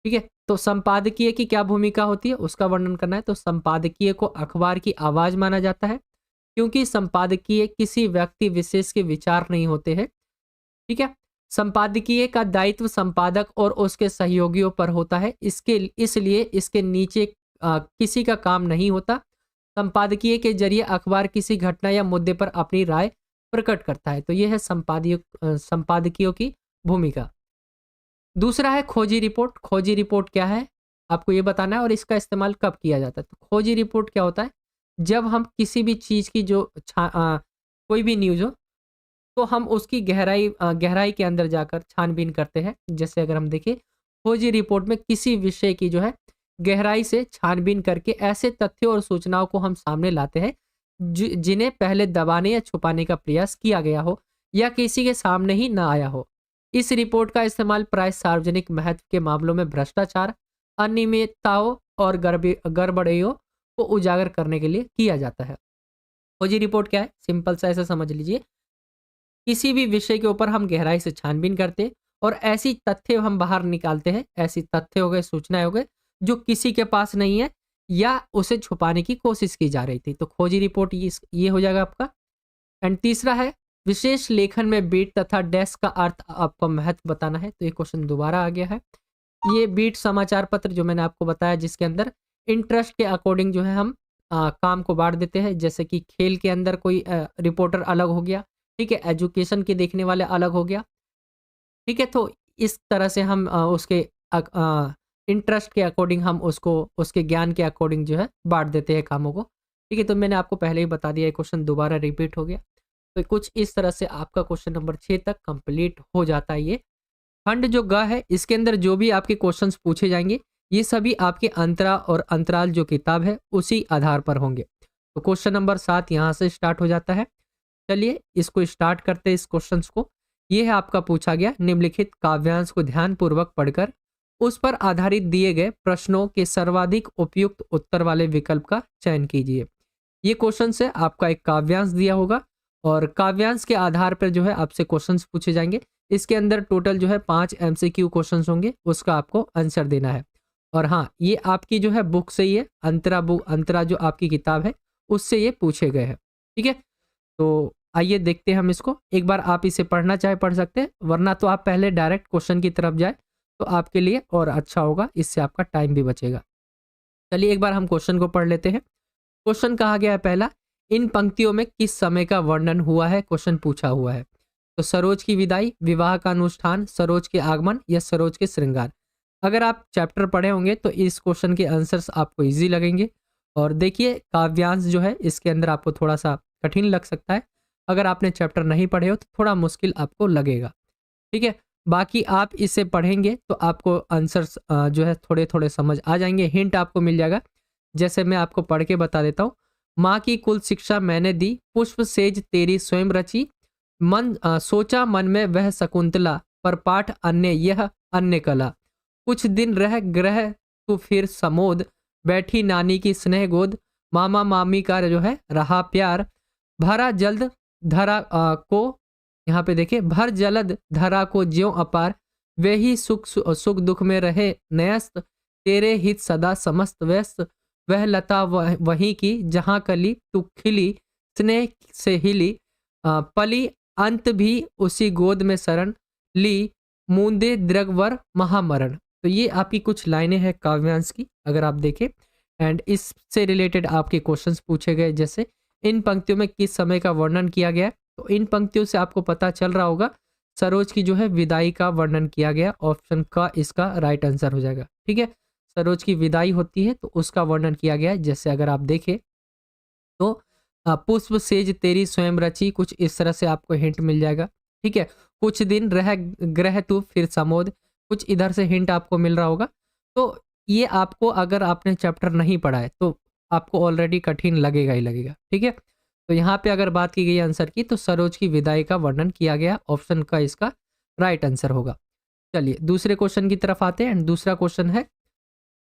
ठीक है। तो संपादकीय की क्या भूमिका होती है उसका वर्णन करना है। तो संपादकीय को अखबार की आवाज माना जाता है, क्योंकि संपादकीय किसी व्यक्ति विशेष के विचार नहीं होते हैं, ठीक है। संपादकीय का दायित्व संपादक और उसके सहयोगियों पर होता है, इसलिए इसके नीचे किसी का काम नहीं होता। संपादकीय के जरिए अखबार किसी घटना या मुद्दे पर अपनी राय प्रकट करता है। तो यह है संपादकीयों की भूमिका। दूसरा है खोजी रिपोर्ट। खोजी रिपोर्ट क्या है आपको ये बताना है और इसका इस्तेमाल कब किया जाता है। तो खोजी रिपोर्ट क्या होता है, जब हम किसी भी चीज़ की जो कोई भी न्यूज़ हो तो हम उसकी गहराई के अंदर जाकर छानबीन करते हैं। जैसे अगर हम देखें खोजी रिपोर्ट में किसी विषय की जो है गहराई से छानबीन करके ऐसे तथ्यों और सूचनाओं को हम सामने लाते हैं जिन्हें पहले दबाने या छुपाने का प्रयास किया गया हो या किसी के सामने ही ना आया हो। इस रिपोर्ट का इस्तेमाल प्राय सार्वजनिक महत्व के मामलों में भ्रष्टाचार, अनियमितताओं और गड़बड़ियों को उजागर करने के लिए किया जाता है। खोजी रिपोर्ट क्या है, सिंपल सा ऐसे समझ लीजिए, किसी भी विषय के ऊपर हम गहराई से छानबीन करते हैं और ऐसी तथ्य हम बाहर निकालते हैं, ऐसी तथ्य हो गए, सूचनाएं हो गए जो किसी के पास नहीं है या उसे छुपाने की कोशिश की जा रही थी। तो खोजी रिपोर्ट ये हो जाएगा आपका। एंड तीसरा है विशेष लेखन में बीट तथा डेस्क का अर्थ आपको महत्व बताना है। तो ये क्वेश्चन दोबारा आ गया है। ये बीट समाचार पत्र जो मैंने आपको बताया, जिसके अंदर इंटरेस्ट के अकॉर्डिंग जो है हम काम को बांट देते हैं। जैसे कि खेल के अंदर कोई रिपोर्टर अलग हो गया, ठीक है, एजुकेशन के देखने वाले अलग हो गया, ठीक है। तो इस तरह से हम उसके इंटरेस्ट के अकॉर्डिंग हम उसको उसके ज्ञान के अकॉर्डिंग जो है बांट देते हैं कामों को, ठीक है। तो मैंने आपको पहले ही बता दिया, ये क्वेश्चन दोबारा रिपीट हो गया। तो कुछ इस तरह से आपका क्वेश्चन नंबर 6 तक कंप्लीट हो जाता है। ये खंड जो ग है इसके अंदर जो भी आपके क्वेश्चंस पूछे जाएंगे ये सभी आपके अंतरा और अंतराल जो किताब है उसी आधार पर होंगे। तो क्वेश्चन नंबर 7 यहाँ से स्टार्ट हो जाता है। चलिए इसको स्टार्ट करते हैं इस क्वेश्चंस को। ये है आपका पूछा गया, निम्नलिखित काव्यांश को ध्यानपूर्वक पढ़कर उस पर आधारित दिए गए प्रश्नों के सर्वाधिक उपयुक्त उत्तर वाले विकल्प का चयन कीजिए। ये क्वेश्चन से आपका एक काव्यांश दिया होगा और काव्यांश के आधार पर जो है आपसे क्वेश्चंस पूछे जाएंगे। इसके अंदर टोटल जो है 5 MCQ क्वेश्चंस होंगे, उसका आपको आंसर देना है। और हाँ, ये आपकी जो है बुक से ही है, अंतरा जो आपकी किताब है उससे ये पूछे गए हैं, ठीक है। तो आइए देखते हैं हम इसको। एक बार आप इसे पढ़ना चाहे पढ़ सकते हैं, वरना तो आप पहले डायरेक्ट क्वेश्चन की तरफ जाए तो आपके लिए और अच्छा होगा, इससे आपका टाइम भी बचेगा। चलिए एक बार हम क्वेश्चन को पढ़ लेते हैं। क्वेश्चन कहा गया है पहला, इन पंक्तियों में किस समय का वर्णन हुआ है, क्वेश्चन पूछा हुआ है। तो सरोज की विदाई, विवाह का अनुष्ठान, सरोज के आगमन या सरोज के श्रृंगार। अगर आप चैप्टर पढ़े होंगे तो इस क्वेश्चन के आंसर्स आपको इजी लगेंगे। और देखिए काव्यांश जो है इसके अंदर आपको थोड़ा सा कठिन लग सकता है, अगर आपने चैप्टर नहीं पढ़े हो तो थोड़ा मुश्किल आपको लगेगा, ठीक है। बाकी आप इसे पढ़ेंगे तो आपको आंसर्स जो है थोड़े थोड़े समझ आ जाएंगे, हिंट आपको मिल जाएगा। जैसे मैं आपको पढ़ के बता देता हूँ। माँ की कुल शिक्षा मैंने दी, पुष्प सेज तेरी स्वयं रची, सोचा मन में वह शकुंतला, पर पाठ अन्य यह अन्य कला। कुछ दिन रह ग्रह तू फिर समोद, बैठी नानी की स्नेह गोद, मामा मामी का जो है रहा प्यार, भरा जल्द धरा को, यहाँ पे देखिए, भर जलद धरा को ज्यों अपार, वे ही सुख सुख दुख में रहे नयस्त, तेरे हित सदा समस्त व्यस्त, वह लता वहीं की जहाँ कली तू खिली, स्नेह से हिली, पली अंत भी उसी गोद में शरण ली, मूंदे द्रगवर महामरण। तो ये आपकी कुछ लाइनें हैं काव्यांश की, अगर आप देखें। एंड इससे रिलेटेड आपके क्वेश्चंस पूछे गए, जैसे इन पंक्तियों में किस समय का वर्णन किया गया है। तो इन पंक्तियों से आपको पता चल रहा होगा सरोज की जो है विदाई का वर्णन किया गया। ऑप्शन का इसका राइट आंसर हो जाएगा। ठीक है, सरोज की विदाई होती है तो उसका वर्णन किया गया है। जैसे अगर आप देखें तो पुष्प सेज तेरी स्वयं रची, कुछ इस तरह से आपको हिंट मिल जाएगा। ठीक है, कुछ दिन रह ग्रह तू फिर समोद, कुछ इधर से हिंट आपको मिल रहा होगा। तो ये आपको अगर आपने चैप्टर नहीं पढ़ा है तो आपको ऑलरेडी कठिन लगेगा ही लगेगा। ठीक है, तो यहाँ पे अगर बात की गई आंसर की तो सरोज की विदाई का वर्णन किया गया, ऑप्शन का इसका राइट आंसर होगा। चलिए दूसरे क्वेश्चन की तरफ आते हैं। दूसरा क्वेश्चन है,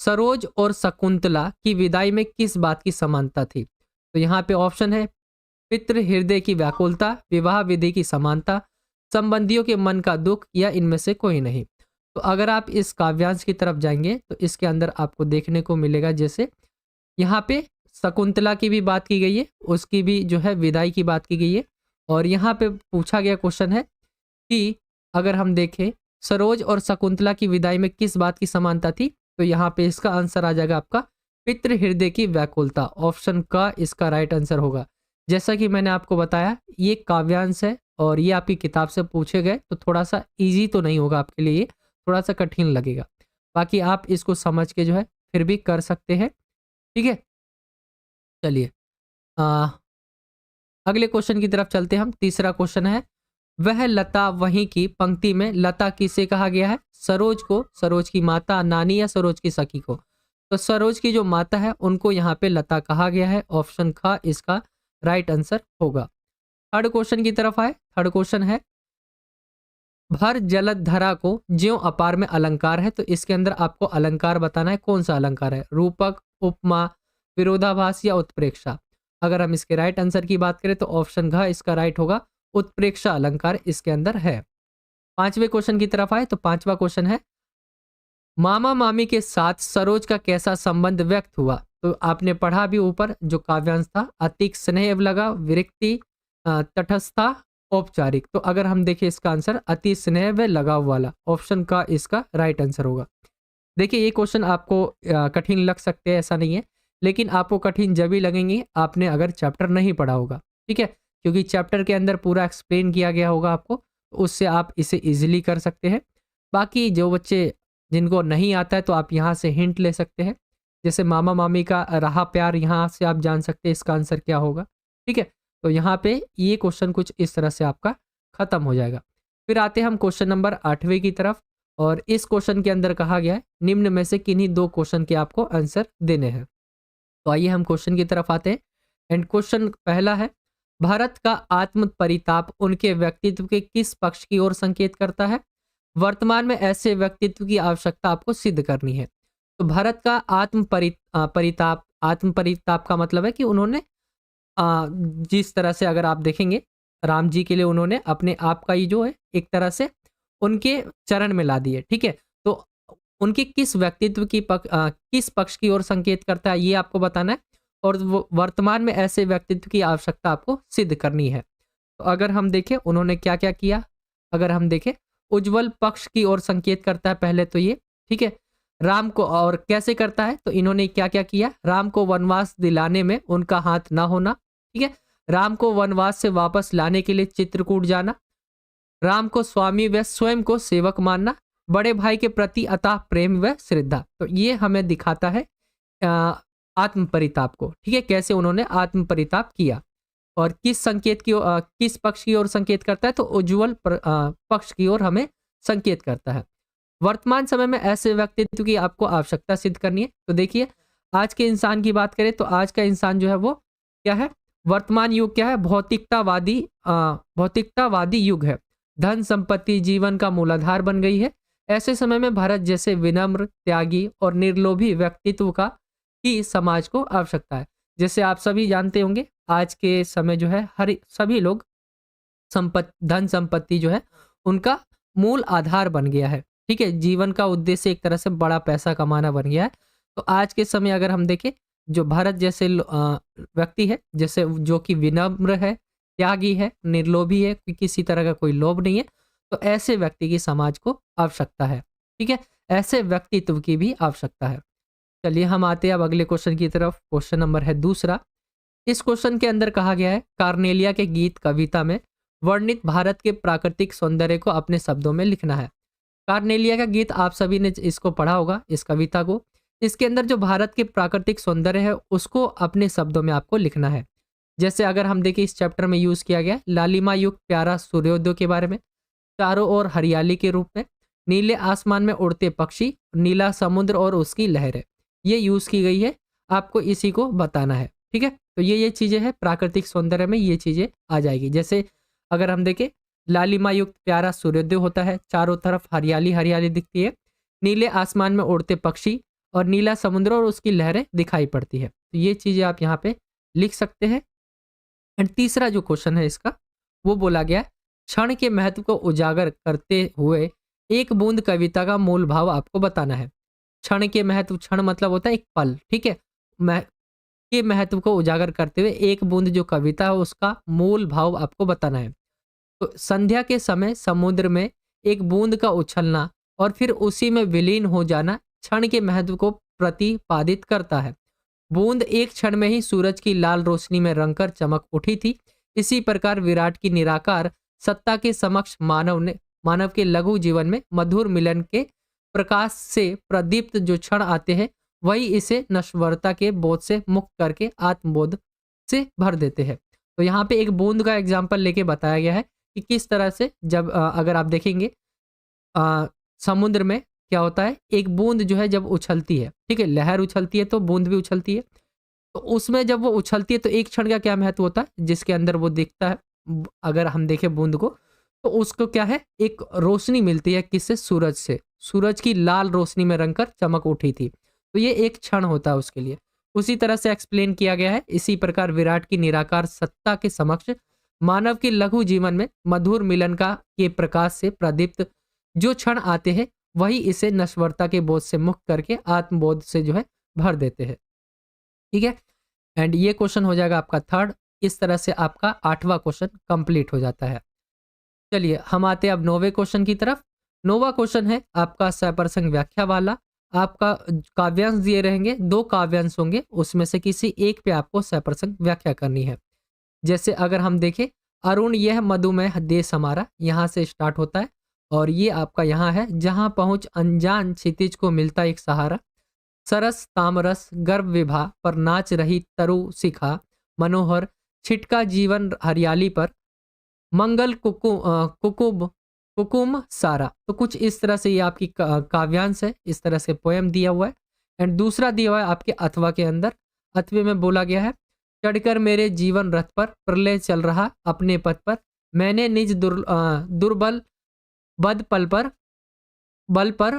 सरोज और शकुंतला की विदाई में किस बात की समानता थी। तो यहाँ पे ऑप्शन है पितृ हृदय की व्याकुलता, विवाह विधि की समानता, संबंधियों के मन का दुख, या इनमें से कोई नहीं। तो अगर आप इस काव्यांश की तरफ जाएंगे तो इसके अंदर आपको देखने को मिलेगा, जैसे यहाँ पे शकुंतला की भी बात की गई है, उसकी भी जो है विदाई की बात की गई है। और यहाँ पे पूछा गया क्वेश्चन है कि अगर हम देखें सरोज और शकुंतला की विदाई में किस बात की समानता थी, तो यहाँ पे इसका आंसर आ जाएगा आपका पितृ हृदय की व्याकुलता। ऑप्शन का इसका राइट आंसर होगा। जैसा कि मैंने आपको बताया ये काव्यांश है और ये आपकी किताब से पूछे गए, तो थोड़ा सा इजी तो नहीं होगा आपके लिए, ये थोड़ा सा कठिन लगेगा। बाकी आप इसको समझ के जो है फिर भी कर सकते हैं। ठीक है, चलिए अगले क्वेश्चन की तरफ चलते हैं हम। तीसरा क्वेश्चन है, वह लता वहीं की पंक्ति में लता किसे कहा गया है। सरोज को, सरोज की माता, नानी, या सरोज की सखी को। तो सरोज की जो माता है उनको यहाँ पे लता कहा गया है। ऑप्शन का इसका राइट आंसर होगा। थर्ड क्वेश्चन की तरफ आए। थर्ड क्वेश्चन है, भर जलद धरा को ज्यों अपार में अलंकार है। तो इसके अंदर आपको अलंकार बताना है, कौन सा अलंकार है, रूपक, उपमा, विरोधाभास, या उत्प्रेक्षा। अगर हम इसके राइट आंसर की बात करें तो ऑप्शन घ इसका राइट होगा, उत्प्रेक्षा अलंकार इसके अंदर है। पांचवें क्वेश्चन की तरफ आए तो पांचवा क्वेश्चन है, मामा मामी के साथ सरोज का कैसा संबंध व्यक्त हुआ। तो आपने पढ़ा भी ऊपर जो काव्यांश था, अतिक, स्नेह लगा, विरक्ति, तटस्था, औपचारिक। तो अगर हम देखें इसका आंसर अति स्नेह व लगाव वाला, ऑप्शन का इसका राइट आंसर होगा। देखिए ये क्वेश्चन आपको कठिन लग सकते हैं, ऐसा नहीं है, लेकिन आपको कठिन जब भी लगेंगे आपने अगर चैप्टर नहीं पढ़ा होगा। ठीक है, क्योंकि चैप्टर के अंदर पूरा एक्सप्लेन किया गया होगा आपको, तो उससे आप इसे इजीली कर सकते हैं। बाकी जो बच्चे जिनको नहीं आता है तो आप यहाँ से हिंट ले सकते हैं, जैसे मामा मामी का रहा प्यार, यहाँ से आप जान सकते हैं इसका आंसर क्या होगा। ठीक है, तो यहाँ पे ये क्वेश्चन कुछ इस तरह से आपका खत्म हो जाएगा। फिर आते हैं हम क्वेश्चन नंबर 8वें की तरफ, और इस क्वेश्चन के अंदर कहा गया है निम्न में से किन्हीं दो क्वेश्चन के आपको आंसर देने हैं। तो आइए हम क्वेश्चन की तरफ आते हैं। एंड क्वेश्चन पहला है, भारत का आत्म परिताप उनके व्यक्तित्व के किस पक्ष की ओर संकेत करता है। वर्तमान में ऐसे व्यक्तित्व की आवश्यकता आपको सिद्ध करनी है। तो भारत का परिताप, आत्म परिताप का मतलब है कि उन्होंने जिस तरह से अगर आप देखेंगे राम जी के लिए उन्होंने अपने आप का ही जो है एक तरह से उनके चरण में ला दिए। ठीक है, तो उनके किस व्यक्तित्व की किस पक्ष की ओर संकेत करता है ये आपको बताना है, और वर्तमान में ऐसे व्यक्तित्व की आवश्यकता आपको सिद्ध करनी है। तो अगर हम देखें उन्होंने क्या क्या किया, अगर हम देखें उज्जवल पक्ष की ओर संकेत करता है पहले तो ये। ठीक है, राम को, और कैसे करता है तो इन्होंने क्या क्या किया, राम को वनवास दिलाने में उनका हाथ ना होना। ठीक है, राम को वनवास से वापस लाने के लिए चित्रकूट जाना, राम को स्वामी व स्वयं को सेवक मानना, बड़े भाई के प्रति अथाह प्रेम व श्रद्धा। तो ये हमें दिखाता है आत्म परिताप को। ठीक है, कैसे उन्होंने आत्म परिताप किया, और किस संकेत की किस पक्ष की ओर संकेत करता है तो उज्जवल पक्ष की ओर हमें संकेत करता है। वर्तमान समय में ऐसे व्यक्तित्व की आपको आवश्यकता सिद्ध करनी है। तो देखिए आज के इंसान की बात करें तो आज का इंसान जो है वो क्या है, वर्तमान युग क्या है, भौतिकतावादी युग है। धन संपत्ति जीवन का मूलाधार बन गई है। ऐसे समय में भारत जैसे विनम्र, त्यागी और निर्लोभी व्यक्तित्व का ही समाज को आवश्यकता है। जैसे आप सभी जानते होंगे आज के समय जो है सभी लोग धन संपत्ति जो है उनका मूल आधार बन गया है। ठीक है, जीवन का उद्देश्य एक तरह से बड़ा पैसा कमाना बन गया है। तो आज के समय अगर हम देखें, जो भारत जैसे व्यक्ति है, जैसे जो कि विनम्र है, त्यागी है, निर्लोभी है, कि किसी तरह का कोई लोभ नहीं है, तो ऐसे व्यक्ति की समाज को आवश्यकता है। ठीक है, ऐसे व्यक्तित्व की भी आवश्यकता है। चलिए हम आते हैं अब अगले क्वेश्चन की तरफ। क्वेश्चन नंबर है दूसरा। इस क्वेश्चन के अंदर कहा गया है, कार्नेलिया के गीत कविता में वर्णित भारत के प्राकृतिक सौंदर्य को अपने शब्दों में लिखना है। कार्नेलिया का गीत आप सभी ने इसको पढ़ा होगा, इस कविता को। इसके अंदर जो भारत के प्राकृतिक सौंदर्य है उसको अपने शब्दों में आपको लिखना है। जैसे अगर हम देखें, इस चैप्टर में यूज किया गया है लालिमा युक्त प्यारा सूर्योदय के बारे में, चारों ओर हरियाली के रूप में, नीले आसमान में उड़ते पक्षी, नीला समुद्र और उसकी लहरें, ये यूज की गई है। आपको इसी को बताना है। ठीक है, तो ये चीजें हैं प्राकृतिक सौंदर्य में, ये चीजें आ जाएगी। जैसे अगर हम देखें, लालिमा युक्त प्यारा सूर्योदय होता है, चारों तरफ हरियाली हरियाली दिखती है, नीले आसमान में उड़ते पक्षी और नीला समुद्र और उसकी लहरें दिखाई पड़ती है। तो ये चीजें आप यहाँ पे लिख सकते हैं। एंड तीसरा जो क्वेश्चन है इसका, वो बोला गया है, क्षण के महत्व को उजागर करते हुए एक बूंद कविता का मूल भाव आपको बताना है। क्षण के महत्व, क्षण मतलब होता है एक पल, ठीक है, के महत्व को उजागर करते हुए एक बूंद जो कविता है उसका मूल भाव आपको बताना है। तो संध्या के समय समुद्र में एक बूंद का उछलना और फिर उसी में विलीन हो जाना क्षण के महत्व को प्रतिपादित करता है। बूंद एक क्षण में ही सूरज की लाल रोशनी में रंगकर चमक उठी थी। इसी प्रकार विराट की निराकार सत्ता के समक्ष मानव के लघु जीवन में मधुर मिलन के प्रकाश से प्रदीप्त जो क्षण आते हैं, वही इसे नश्वरता के बोध से मुक्त करके आत्मबोध से भर देते हैं। तो यहाँ पे एक बूंद का एग्जाम्पल लेके बताया गया है कि किस तरह से जब अगर आप देखेंगे समुद्र में क्या होता है, एक बूंद जो है जब उछलती है, ठीक है, लहर उछलती है तो बूंद भी उछलती है। तो उसमें जब वो उछलती है तो एक क्षण का क्या महत्व होता है, जिसके अंदर वो दिखता है, अगर हम देखें बूंद को, तो उसको क्या है, एक रोशनी मिलती है, किससे, सूरज से। सूरज की लाल रोशनी में रंगकर चमक उठी थी, तो ये एक क्षण होता है उसके लिए। उसी तरह से एक्सप्लेन किया गया है। इसी प्रकार विराट की निराकार सत्ता के समक्ष मानव के लघु जीवन में मधुर मिलन का के प्रकाश से प्रदीप्त जो क्षण आते हैं, वही इसे नश्वरता के बोझ से मुक्त करके आत्मबोध से जो है भर देते हैं। ठीक है, एंड ये क्वेश्चन हो जाएगा आपका थर्ड। इस तरह से आपका 8वां क्वेश्चन कंप्लीट हो जाता है। चलिए हम आते हैं अब 9वें क्वेश्चन की तरफ। 9वां क्वेश्चन है आपका सप्रसंग व्याख्या वाला। आपका काव्यांश दिए रहेंगे, 2 काव्यांश होंगे, उसमें से किसी एक पे आपको सप्रसंग व्याख्या करनी है। जैसे अगर हम देखें, अरुण यह मधुमेह देश हमारा, यहाँ से स्टार्ट होता है और ये आपका यहाँ है, जहाँ पहुँच अनजान क्षितिज को मिलता एक सहारा, सरस तामरस गर्भ विभा पर नाच रही तरु शिखा, मनोहर छिटका जीवन हरियाली पर, मंगल कुकुम कुकुम सारा। तो कुछ इस तरह से ये आपकी काव्यांश है, इस तरह से पोएम दिया हुआ है। एंड दूसरा दिया हुआ है आपके अथवा के अंदर। अथवे में बोला गया है, चढ़कर मेरे जीवन रथ पर प्रलय चल रहा अपने पथ पर, मैंने निज दुर्बल बद बल पर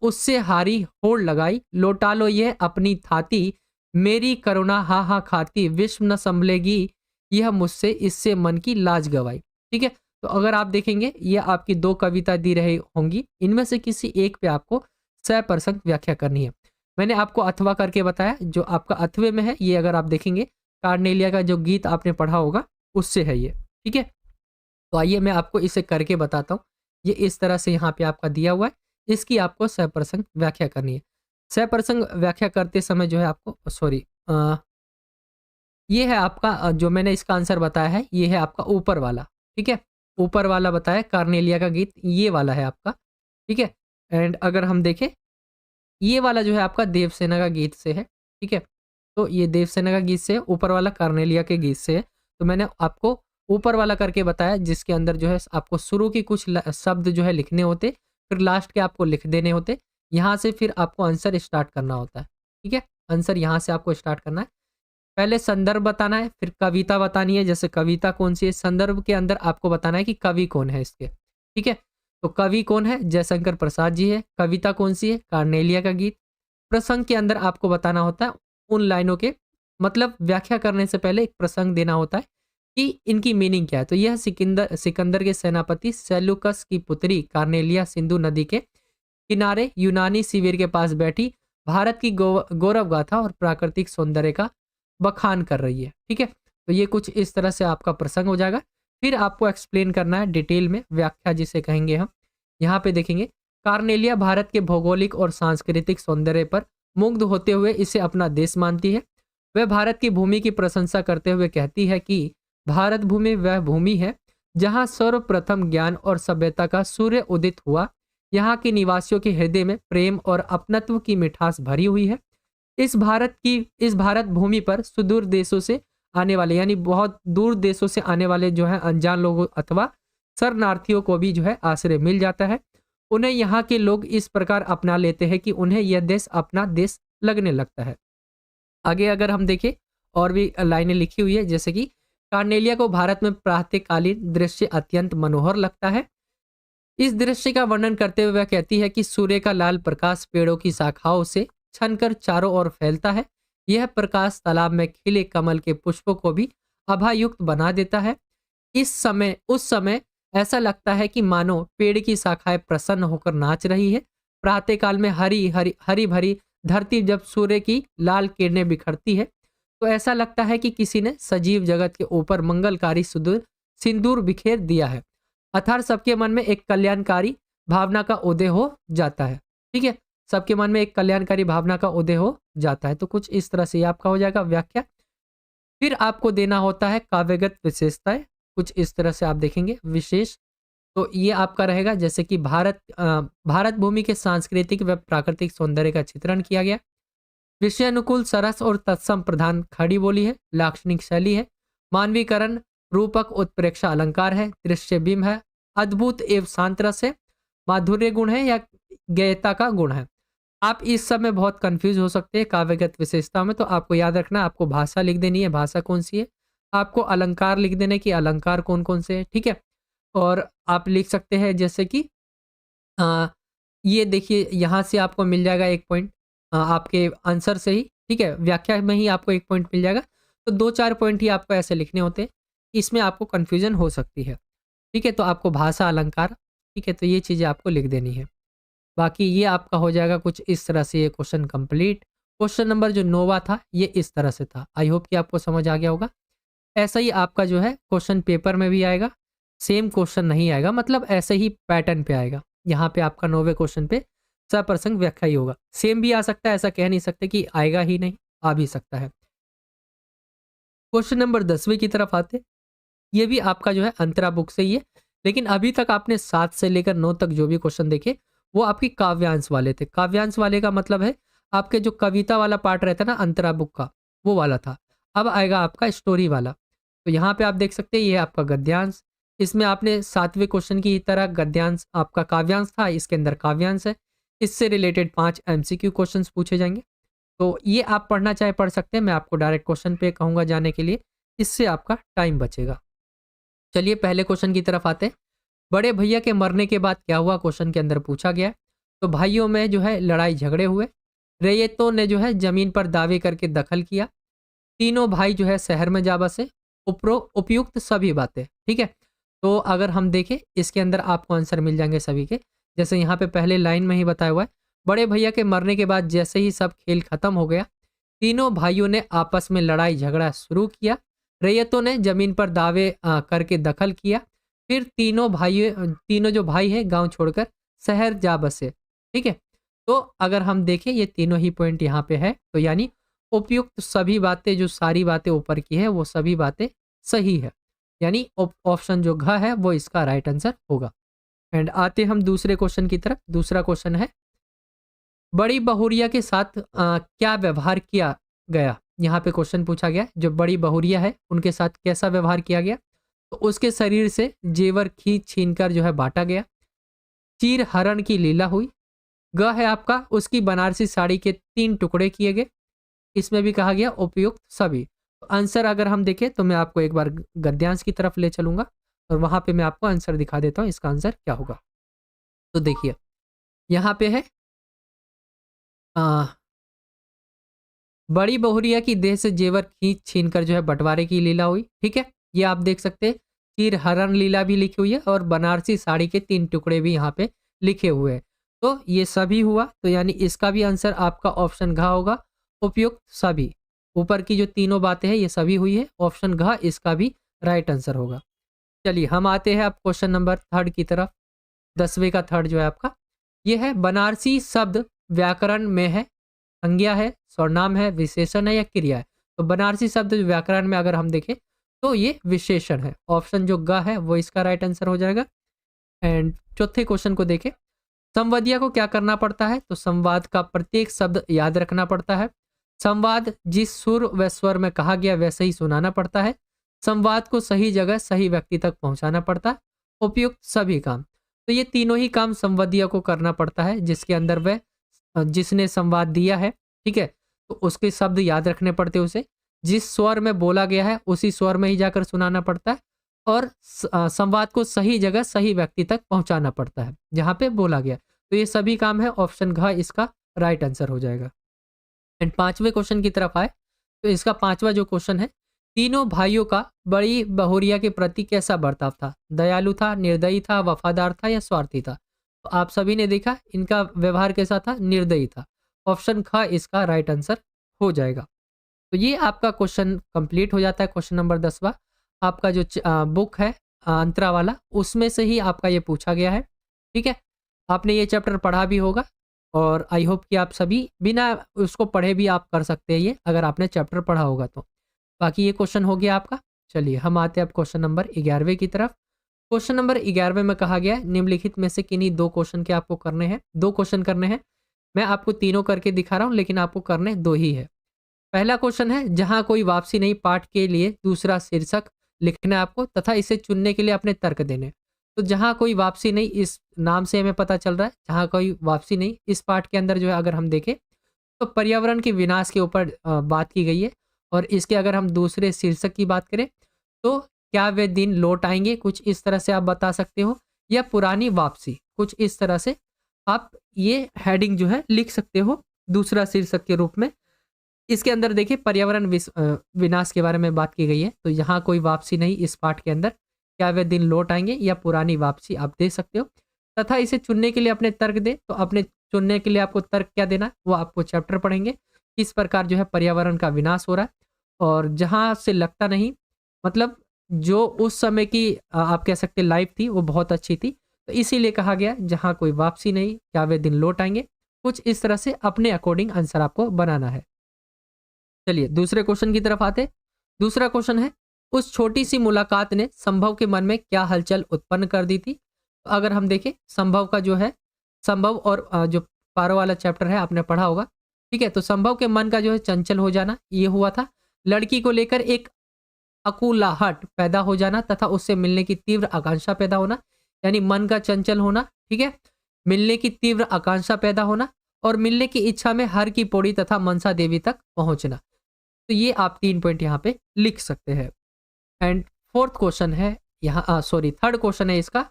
उससे हारी होड़ लगाई, लौटा लो यह अपनी थाती, मेरी करुणा हा हा खाती, विश्व न संभलेगी यह मुझसे, इससे मन की लाज गवाई। ठीक है, तो अगर आप देखेंगे ये आपकी 2 कविता दी रही होंगी, इनमें से किसी एक पे आपको सप्रसंग व्याख्या करनी है। मैंने आपको अथवा करके बताया, जो आपका अथवे में है, ये अगर आप देखेंगे कार्नेलिया का जो गीत आपने पढ़ा होगा उससे है ये। ठीक है, तो आइए मैं आपको इसे करके बताता हूँ। ये इस तरह से यहाँ पे आपका दिया हुआ है, इसकी आपको सप्रसंग व्याख्या करनी है। सप्रसंग व्याख्या करते समय जो है आपको ये है आपका जो मैंने इसका आंसर बताया है, ये है आपका ऊपर वाला। ठीक है, ऊपर वाला बताया कार्नेलिया का गीत, ये वाला है आपका। ठीक है, एंड अगर हम देखें, ये वाला जो है आपका देवसेना का गीत से है। ठीक है, तो ये देवसेना का गीत से है, ऊपर वाला कार्नेलिया के गीत से है। तो मैंने आपको ऊपर वाला करके बताया, जिसके अंदर जो है आपको शुरू की कुछ शब्द जो है लिखने होते, फिर लास्ट के आपको लिख देने होते, यहाँ से फिर आपको आंसर स्टार्ट करना होता है। ठीक है, आंसर यहाँ से आपको स्टार्ट करना है। पहले संदर्भ बताना है, फिर कविता बतानी है, जैसे कविता कौन सी है, संदर्भ के अंदर आपको बताना है कि कवि कौन है इसके। ठीक है, तो कवि कौन है, जयशंकर प्रसाद जी है। कविता कौन सी है, कार्नेलिया का गीत। प्रसंग के अंदर आपको बताना होता है उन लाइनों के मतलब, व्याख्या करने से पहले एक प्रसंग देना होता है कि इनकी मीनिंग क्या है। तो यह सिकंदर के सेनापति सेल्यूकस की पुत्री कार्नेलिया सिंधु नदी के किनारे यूनानी शिविर के पास बैठी भारत की गौरव गाथा और प्राकृतिक सौंदर्य का बखान कर रही है। ठीक है, तो ये कुछ इस तरह से आपका प्रसंग हो जाएगा। फिर आपको एक्सप्लेन करना है डिटेल में, व्याख्या जिसे कहेंगे हम। यहाँ पे देखेंगे, कार्नेलिया भारत के भौगोलिक और सांस्कृतिक सौंदर्य पर मुग्ध होते हुए इसे अपना देश मानती है। वह भारत की भूमि की प्रशंसा करते हुए कहती है कि भारत भूमि वह भूमि है जहाँ सर्वप्रथम ज्ञान और सभ्यता का सूर्य उदित हुआ। यहाँ के निवासियों के हृदय में प्रेम और अपनत्व की मिठास भरी हुई है। इस भारत भूमि पर सुदूर देशों से आने वाले, यानी बहुत दूर देशों से आने वाले जो है अनजान लोगों अथवा शरणार्थियों को भी जो है आश्रय मिल जाता है। उन्हें यहाँ के लोग इस प्रकार अपना लेते हैं कि उन्हें यह देश अपना देश लगने लगता है। आगे अगर हम देखें, और भी लाइनें लिखी हुई है, जैसे कि कार्नेलिया को भारत में प्रातःकालीन दृश्य अत्यंत मनोहर लगता है। इस दृश्य का वर्णन करते हुए वह कहती है कि सूर्य का लाल प्रकाश पेड़ों की शाखाओं से छनकर चारों ओर फैलता है। यह प्रकाश तालाब में खिले कमल के पुष्पों को भी आभायुक्त बना देता है। उस समय ऐसा लगता है कि मानो पेड़ की शाखाएं प्रसन्न होकर नाच रही है। प्रातःकाल में हरी भरी धरती जब सूर्य की लाल किरणें बिखरती है तो ऐसा लगता है कि किसी ने सजीव जगत के ऊपर मंगलकारी सिंदूर बिखेर दिया है, अर्थात सबके मन में एक कल्याणकारी भावना का उदय हो जाता है। ठीक है, सबके मन में एक कल्याणकारी भावना का उदय हो जाता है। तो कुछ इस तरह से आपका हो जाएगा व्याख्या। फिर आपको देना होता है काव्यगत विशेषताएं, कुछ इस तरह से आप देखेंगे विशेष। तो ये आपका रहेगा, जैसे कि भारत भूमि के सांस्कृतिक व प्राकृतिक सौंदर्य का चित्रण किया गया। विषय अनुकूल सरस और तत्सम प्रधान खड़ी बोली है, लाक्षणिक शैली है, मानवीकरण रूपक उत्प्रेक्षा अलंकार है, दृश्य बिंब है, अद्भुत एवं शांत रस है, माधुर्य गुण है या गेयता का गुण है। आप इस सब में बहुत कंफ्यूज हो सकते हैं काव्यगत विशेषता में, तो आपको याद रखना, आपको भाषा लिख देनी है, भाषा कौन सी है, आपको अलंकार लिख देने की अलंकार कौन कौन से है। ठीक है, और आप लिख सकते हैं जैसे कि ये देखिए यहाँ से आपको मिल जाएगा एक पॉइंट आपके आंसर से ही। ठीक है, व्याख्या में ही आपको एक पॉइंट मिल जाएगा। तो 2-4 पॉइंट ही आपको ऐसे लिखने होते हैं, इसमें आपको कन्फ्यूजन हो सकती है। ठीक है, तो आपको भाषा अलंकार, ठीक है, तो ये चीज़ें आपको लिख देनी है। बाकी ये आपका हो जाएगा कुछ इस तरह से ये क्वेश्चन कंप्लीट। क्वेश्चन नंबर जो 9वां था ये इस तरह से था। आई होप कि आपको समझ आ गया होगा। ऐसा ही आपका जो है क्वेश्चन पेपर में भी आएगा, सेम क्वेश्चन नहीं आएगा, मतलब ऐसे ही पैटर्न पे आएगा। यहाँ पे आपका 9वें क्वेश्चन पे सप्रसंग व्याख्या ही होगा। सेम भी आ सकता है, ऐसा कह नहीं सकते कि आएगा ही नहीं, आ भी सकता है। क्वेश्चन नंबर 10वें की तरफ आते, ये भी आपका जो है अंतरा बुक से ही है, लेकिन अभी तक आपने 7 से लेकर 9 तक जो भी क्वेश्चन देखे वो आपकी काव्यांश वाले थे। काव्यांश वाले का मतलब है आपके जो कविता वाला पार्ट रहता है ना अंतरा बुक का, वो वाला था। अब आएगा आपका स्टोरी वाला। तो यहाँ पे आप देख सकते हैं ये आपका गद्यांश, इसमें आपने 7वें क्वेश्चन की तरह गद्यांश आपका काव्यांश था, इसके अंदर काव्यांश है। इससे रिलेटेड 5 MCQ क्वेश्चंस पूछे जाएंगे। तो ये आप पढ़ना चाहे पढ़ सकते हैं, मैं आपको डायरेक्ट क्वेश्चन पे कहूँगा जाने के लिए, इससे आपका टाइम बचेगा। चलिए पहले क्वेश्चन की तरफ आते हैं। बड़े भैया के मरने के बाद क्या हुआ, क्वेश्चन के अंदर पूछा गया। तो भाइयों में जो है लड़ाई झगड़े हुए, रैयतों ने जो है जमीन पर दावे करके दखल किया, तीनों भाई जो है शहर में जा बसे, उपयुक्त सभी बातें। ठीक है, तो अगर हम देखें इसके अंदर आपको आंसर मिल जाएंगे सभी के। जैसे यहाँ पे पहले लाइन में ही बताया हुआ है, बड़े भैया के मरने के बाद जैसे ही सब खेल खत्म हो गया, तीनों भाइयों ने आपस में लड़ाई झगड़ा शुरू किया, रैयतों ने जमीन पर दावे करके दखल किया, फिर तीनों जो भाई है गांव छोड़कर शहर जा बसे। ठीक है, तो अगर हम देखें ये तीनों ही पॉइंट यहाँ पे है, तो यानी उपयुक्त सभी बातें, जो सारी बातें ऊपर की है वो सभी बातें सही है, यानी ऑप्शन जो घ है वो इसका राइट आंसर होगा। एंड आते हम दूसरे क्वेश्चन की तरफ। दूसरा क्वेश्चन है, बड़ी बहुरिया के साथ क्या व्यवहार किया गया। यहाँ पे क्वेश्चन पूछा गया जो बड़ी बहुरिया है उनके साथ कैसा व्यवहार किया गया। तो उसके शरीर से जेवर खींच छीन कर जो है बांटा गया, चीर हरण की लीला हुई, ग है आपका उसकी बनारसी साड़ी के 3 टुकड़े किए गए, इसमें भी कहा गया उपयुक्त सभी। तो आंसर अगर हम देखें तो मैं आपको एक बार गद्यांश की तरफ ले चलूंगा और वहां पे मैं आपको आंसर दिखा देता हूं इसका आंसर क्या होगा। तो देखिए यहाँ पे है बड़ी बहुरिया की देह से जेवर खींच छीन कर जो है बंटवारे की लीला हुई। ठीक है, ये आप देख सकते हैं, चीर हरण लीला भी लिखी हुई है और बनारसी साड़ी के 3 टुकड़े भी यहाँ पे लिखे हुए हैं। तो ये सभी हुआ, तो यानी इसका भी आंसर आपका ऑप्शन घ होगा, उपयुक्त सभी। ऊपर की जो तीनों बातें हैं ये सभी हुई है, ऑप्शन घ इसका भी राइट आंसर होगा। चलिए हम आते हैं अब क्वेश्चन नंबर थर्ड की तरफ। 10वें का थर्ड जो है आपका, ये है बनारसी शब्द व्याकरण में है, संज्ञा है, सर्वनाम है, विशेषण है या क्रिया है। तो बनारसी शब्द व्याकरण में अगर हम देखें तो ये विशेषण है, ऑप्शन जो ग है वो इसका राइट आंसर हो जाएगा। एंड चौथे क्वेश्चन को देखें, संवादिया को क्या करना पड़ता है, तो संवाद का प्रत्येक शब्द याद रखना पड़ता है। संवाद जिस सुर व स्वर में कहा गया वैसे ही सुनाना पड़ता है। संवाद को सही जगह सही व्यक्ति तक पहुंचाना पड़ता है। उपयुक्त सभी काम, तो ये तीनों ही काम संवादिया को करना पड़ता है, जिसके अंदर वह जिसने संवाद दिया है, ठीक है, तो उसके शब्द याद रखने पड़ते हैं उसे, जिस स्वर में बोला गया है उसी स्वर में ही जाकर सुनाना पड़ता है, और संवाद को सही जगह सही व्यक्ति तक पहुंचाना पड़ता है जहां पे बोला गया। तो ये सभी काम है, ऑप्शन घ इसका राइट आंसर हो जाएगा। एंड पांचवें क्वेश्चन की तरफ आए तो इसका पांचवा जो क्वेश्चन है, तीनों भाइयों का बड़ी बहुरिया के प्रति कैसा बर्ताव था, दयालु था, निर्दयी था, वफादार था या स्वार्थी था। तो आप सभी ने देखा इनका व्यवहार कैसा था, निर्दयी था। ऑप्शन ख इसका राइट आंसर हो जाएगा। तो ये आपका क्वेश्चन कंप्लीट हो जाता है। क्वेश्चन नंबर 10वां आपका जो बुक है अंतरा वाला, उसमें से ही आपका ये पूछा गया है, ठीक है। आपने ये चैप्टर पढ़ा भी होगा और आई होप कि आप सभी बिना उसको पढ़े भी आप कर सकते हैं ये, अगर आपने चैप्टर पढ़ा होगा तो। बाकी ये क्वेश्चन हो गया आपका। चलिए हम आते हैं अब क्वेश्चन नंबर 11वें की तरफ। क्वेश्चन नंबर 11वें में कहा गया है निम्नलिखित में से किन्हीं दो क्वेश्चन के आपको करने हैं, दो क्वेश्चन करने हैं। मैं आपको तीनों करके दिखा रहा हूं लेकिन आपको करने दो ही है। पहला क्वेश्चन है, जहां कोई वापसी नहीं पाठ के लिए दूसरा शीर्षक लिखना है आपको तथा इसे चुनने के लिए अपने तर्क देने। तो जहां कोई वापसी नहीं, इस नाम से हमें पता चल रहा है जहां कोई वापसी नहीं, इस पाठ के अंदर जो है अगर हम देखें तो पर्यावरण के विनाश के ऊपर बात की गई है। और इसके अगर हम दूसरे शीर्षक की बात करें तो क्या वे दिन लौट आएंगे, कुछ इस तरह से आप बता सकते हो, या पुरानी वापसी, कुछ इस तरह से आप ये हेडिंग जो है लिख सकते हो दूसरा शीर्षक के रूप में। इसके अंदर देखिए पर्यावरण विनाश के बारे में बात की गई है, तो यहाँ कोई वापसी नहीं इस पाठ के अंदर, क्या वे दिन लौट आएंगे या पुरानी वापसी आप दे सकते हो। तथा इसे चुनने के लिए अपने तर्क दे, तो अपने चुनने के लिए आपको तर्क क्या देना वो आपको चैप्टर पढ़ेंगे, किस प्रकार जो है पर्यावरण का विनाश हो रहा है। और जहाँ से लगता नहीं, मतलब जो उस समय की आप कह सकते लाइफ थी वो बहुत अच्छी थी, तो इसीलिए कहा गया जहाँ कोई वापसी नहीं क्या वे दिन लौट आएंगे। कुछ इस तरह से अपने अकॉर्डिंग आंसर आपको बनाना है। चलिए दूसरे क्वेश्चन की तरफ आते। दूसरा क्वेश्चन है, उस छोटी सी मुलाकात ने संभव के मन में क्या हलचल उत्पन्न कर दी थी। तो अगर हम देखें संभव का जो है, संभव और जो पारो वाला चैप्टर है आपने पढ़ा होगा, ठीक है। तो संभव के मन का जो है चंचल हो जाना ये हुआ था, लड़की को लेकर एक अकुलाहट पैदा हो जाना तथा उससे मिलने की तीव्र आकांक्षा पैदा होना, यानी मन का चंचल होना, ठीक है, मिलने की तीव्र आकांक्षा पैदा होना और मिलने की इच्छा में हर की पौड़ी तथा मनसा देवी तक पहुंचना। तो ये आप 3 पॉइंट यहाँ पे लिख सकते हैं। एंड फोर्थ क्वेश्चन है यहाँ, सॉरी थर्ड क्वेश्चन है इसका,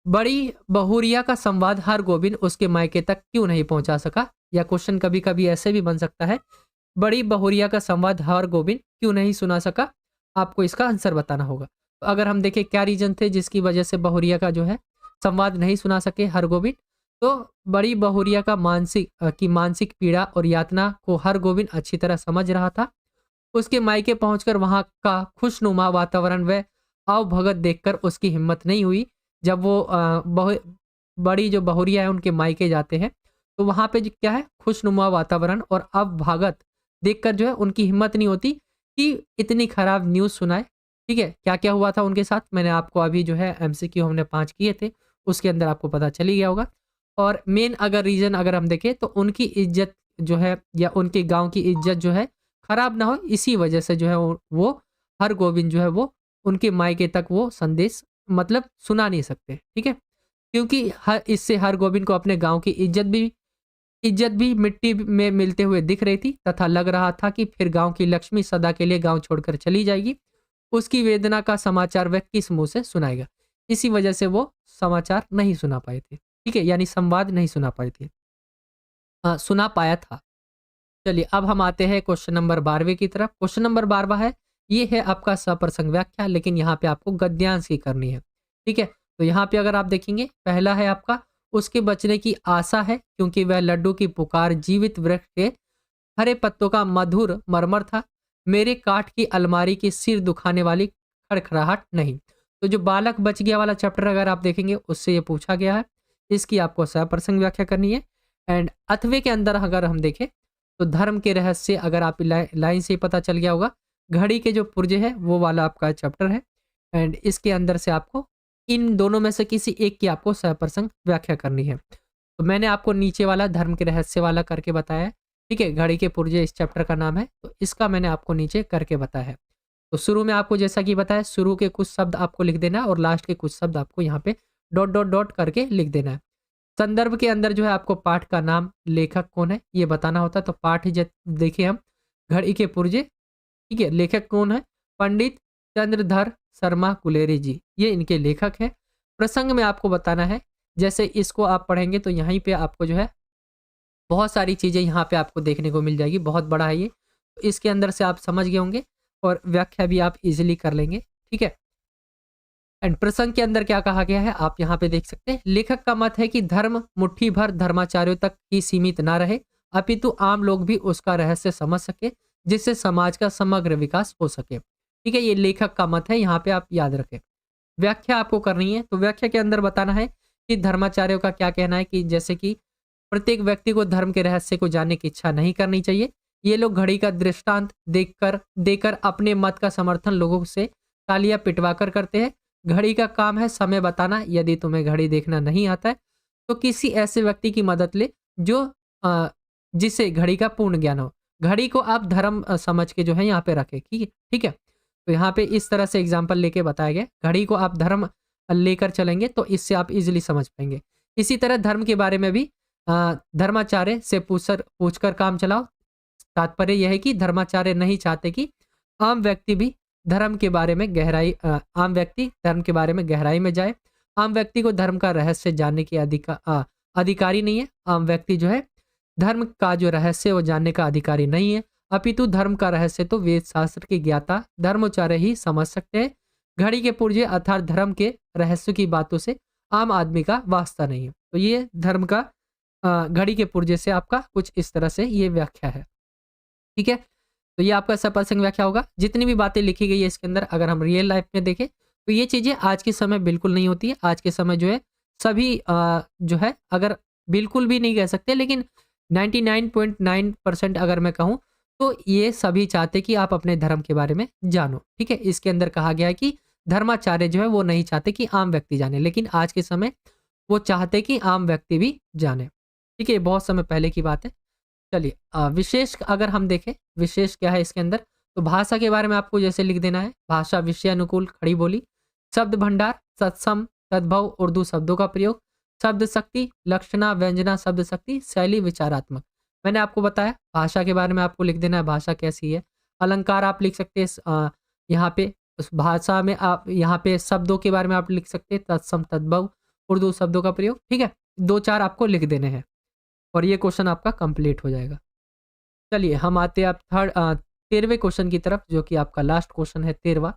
बड़ी बहुरिया का संवाद हर गोविंद उसके मायके तक क्यों नहीं पहुंचा सका। या क्वेश्चन कभी कभी ऐसे भी बन सकता है, बड़ी बहुरिया का संवाद हर गोविंद क्यों नहीं सुना सका, आपको इसका आंसर बताना होगा। तो अगर हम देखें क्या रीजन थे जिसकी वजह से बहुरिया का जो है संवाद नहीं सुना सके हर गोविंद, तो बड़ी बहुरिया का मानसिक पीड़ा और यातना को हर गोविंद अच्छी तरह समझ रहा था। उसके मायके पहुंचकर वहां का खुशनुमा वातावरण व अवभगत देखकर उसकी हिम्मत नहीं हुई। जब वो बड़ी जो बहुरिया है उनके मायके जाते हैं तो वहां पे क्या है, खुशनुमा वातावरण और अवभागत देखकर जो है उनकी हिम्मत नहीं होती कि इतनी खराब न्यूज़ सुनाए, ठीक है। क्या क्या हुआ था उनके साथ मैंने आपको अभी जो है MCQ हमने 5 किए थे, उसके अंदर आपको पता चल ही गया होगा। और मेन अगर रीजन अगर हम देखें तो उनकी इज्जत जो है या उनके गांव की इज्जत जो है खराब ना हो, इसी वजह से जो है वो हर गोविंद जो है वो उनके मायके तक वो संदेश मतलब सुना नहीं सकते, ठीक है। क्योंकि इससे हर गोविंद को अपने गांव की इज्जत भी मिट्टी में मिलते हुए दिख रही थी तथा लग रहा था कि फिर गांव की लक्ष्मी सदा के लिए गांव छोड़कर चली जाएगी। उसकी वेदना का समाचार वह किस मुंह से सुनाएगा, इसी वजह से वो समाचार नहीं सुना पाए थे, ठीक है, यानी संवाद नहीं सुना पाए थे, सुना पाया था। चलिए अब हम आते हैं क्वेश्चन नंबर 12वें की तरफ। क्वेश्चन नंबर 12वां है, ये है आपका सप्रसंग व्याख्या, लेकिन यहाँ पे आपको गद्यांश की करनी है, ठीक है। तो यहाँ पे अगर आप देखेंगे पहला है आपका, उसके बचने की आशा है, क्योंकि वह लड्डू की पुकार जीवित वृक्ष के हरे पत्तों का मधुर मरमर था, मेरे काठ की अलमारी की सिर दुखाने वाली खड़खड़ाहट नहीं। तो जो बालक बच गया वाला चैप्टर अगर आप देखेंगे उससे ये पूछा गया है, इसकी आपको सप्रसंग व्याख्या करनी है। एंड अथवे के अंदर अगर हम देखें तो धर्म के रहस्य अगर आप लाइन से ही पता चल गया होगा, घड़ी के जो पुर्जे है वो वाला आपका चैप्टर है। एंड इसके अंदर से आपको इन दोनों में से किसी एक की आपको सप्रसंग व्याख्या करनी है। तो मैंने आपको नीचे वाला धर्म के रहस्य वाला करके बताया है, ठीक है, घड़ी के पुर्जे इस चैप्टर का नाम है, तो इसका मैंने आपको नीचे करके बताया है। तो शुरू में आपको जैसा कि बताया, शुरू के कुछ शब्द आपको लिख देना है और लास्ट के कुछ शब्द आपको यहाँ पे डॉट डॉट डॉट करके लिख देना है। संदर्भ के अंदर जो है आपको पाठ का नाम, लेखक कौन है ये बताना होता है। तो पाठ देखिए हम, घड़ी के पुर्जे, ठीक है, लेखक कौन है, पंडित चंद्रधर शर्मा कुलेरी जी, ये इनके लेखक हैं। प्रसंग में आपको बताना है, जैसे इसको आप पढ़ेंगे तो यहीं पे आपको जो है बहुत सारी चीज़ें यहाँ पे आपको देखने को मिल जाएगी, बहुत बड़ा है ये, तो इसके अंदर से आप समझ गए होंगे और व्याख्या भी आप इजीली कर लेंगे, ठीक है। एंड प्रसंग के अंदर क्या कहा गया है आप यहाँ पे देख सकते हैं। लेखक का मत है कि धर्म मुट्ठी भर धर्माचार्यों तक ही सीमित ना रहे, अपितु आम लोग भी उसका रहस्य समझ सके, जिससे समाज का समग्र विकास हो सके, ठीक है। ये लेखक का मत है, यहाँ पे आप याद रखें। व्याख्या आपको करनी है, तो व्याख्या के अंदर बताना है कि धर्माचार्यों का क्या कहना है कि जैसे कि प्रत्येक व्यक्ति को धर्म के रहस्य को जानने की इच्छा नहीं करनी चाहिए। ये लोग घड़ी का दृष्टांत देकर अपने मत का समर्थन लोगों से तालियां पिटवाकर करते हैं। घड़ी का काम है समय बताना, यदि तुम्हें घड़ी देखना नहीं आता है तो किसी ऐसे व्यक्ति की मदद ले जो जिसे घड़ी का पूर्ण ज्ञान हो। घड़ी को आप धर्म समझ के जो है यहाँ पे रखें, ठीक है। तो यहाँ पे इस तरह से एग्जाम्पल लेके बताया गया, घड़ी को आप धर्म लेकर चलेंगे तो इससे आप इजिली समझ पाएंगे। इसी तरह धर्म के बारे में भी धर्माचार्य से पूछकर काम चलाओ। तात्पर्य यह है कि धर्माचार्य नहीं चाहते कि आम व्यक्ति भी धर्म के बारे में गहराई में जाए। आम व्यक्ति को धर्म का रहस्य जानने की अधिकारी नहीं है। आम व्यक्ति जो है धर्म का जो रहस्य वो जानने का अधिकारी नहीं है, अपितु धर्म का रहस्य तो वेद शास्त्र की ज्ञाता धर्माचार्य ही समझ सकते हैं। घड़ी के पुर्जे अर्थात धर्म के रहस्य की बातों से आम आदमी का वास्ता नहीं है। तो ये धर्म का घड़ी के पुर्जे से आपका कुछ इस तरह से ये व्याख्या है, ठीक है। तो ये आपका सप्रसंग व्याख्या होगा। जितनी भी बातें लिखी गई है इसके अंदर अगर हम रियल लाइफ में देखें तो ये चीज़ें आज के समय बिल्कुल नहीं होती है। आज के समय जो है सभी जो है अगर बिल्कुल भी नहीं कह सकते, लेकिन 99.9% अगर मैं कहूँ तो ये सभी चाहते कि आप अपने धर्म के बारे में जानो, ठीक है। इसके अंदर कहा गया है कि धर्माचार्य जो है वो नहीं चाहते कि आम व्यक्ति जाने, लेकिन आज के समय वो चाहते कि आम व्यक्ति भी जाने, ठीक है। बहुत समय पहले की बात है। चलिए विशेष अगर हम देखें, विशेष क्या है इसके अंदर, तो भाषा के बारे में आपको जैसे लिख देना है, भाषा विषय अनुकूल खड़ी बोली, शब्द भंडार, सत्सम, तद्भव उर्दू शब्दों का प्रयोग, शब्द शक्ति, लक्षणा व्यंजना शब्द शक्ति, शैली विचारात्मक। मैंने आपको बताया भाषा के बारे में आपको लिख देना है, भाषा कैसी है। अलंकार आप लिख सकते हैं यहाँ पे, उस भाषा में आप यहाँ पे शब्दों के बारे में आप लिख सकते हैं, तत्सम, तद्भव, उर्दू शब्दों का प्रयोग, ठीक है। 2-4 आपको लिख देने हैं और ये क्वेश्चन आपका कंप्लीट हो जाएगा। चलिए हम आते हैं आप 13वें क्वेश्चन की तरफ, जो कि आपका लास्ट क्वेश्चन है 13वां।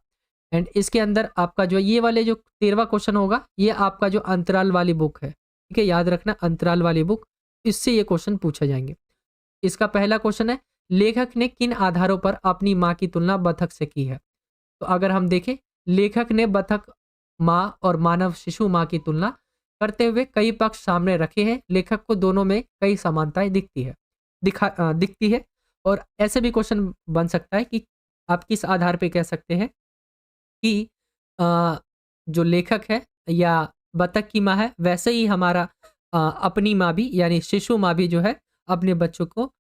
एंड इसके अंदर आपका जो ये वाले जो 13वां क्वेश्चन होगा ये आपका जो अंतराल वाली बुक है, ठीक है, याद रखना अंतराल वाली बुक, इससे ये क्वेश्चन पूछे जाएंगे। इसका पहला क्वेश्चन है, लेखक ने किन आधारों पर अपनी माँ की तुलना बतख से की है। तो अगर हम देखें, लेखक ने बतख माँ और मानव शिशु माँ की तुलना करते हुए कई पक्ष सामने रखे हैं। लेखक को दोनों में कई समानताएं दिखती है। और ऐसे भी क्वेश्चन बन सकता है कि आप किस आधार पे कह सकते हैं कि जो लेखक है या बतख की माँ है, वैसे ही हमारा अपनी माँ भी यानी शिशु माँ भी जो है अपने बच्चों को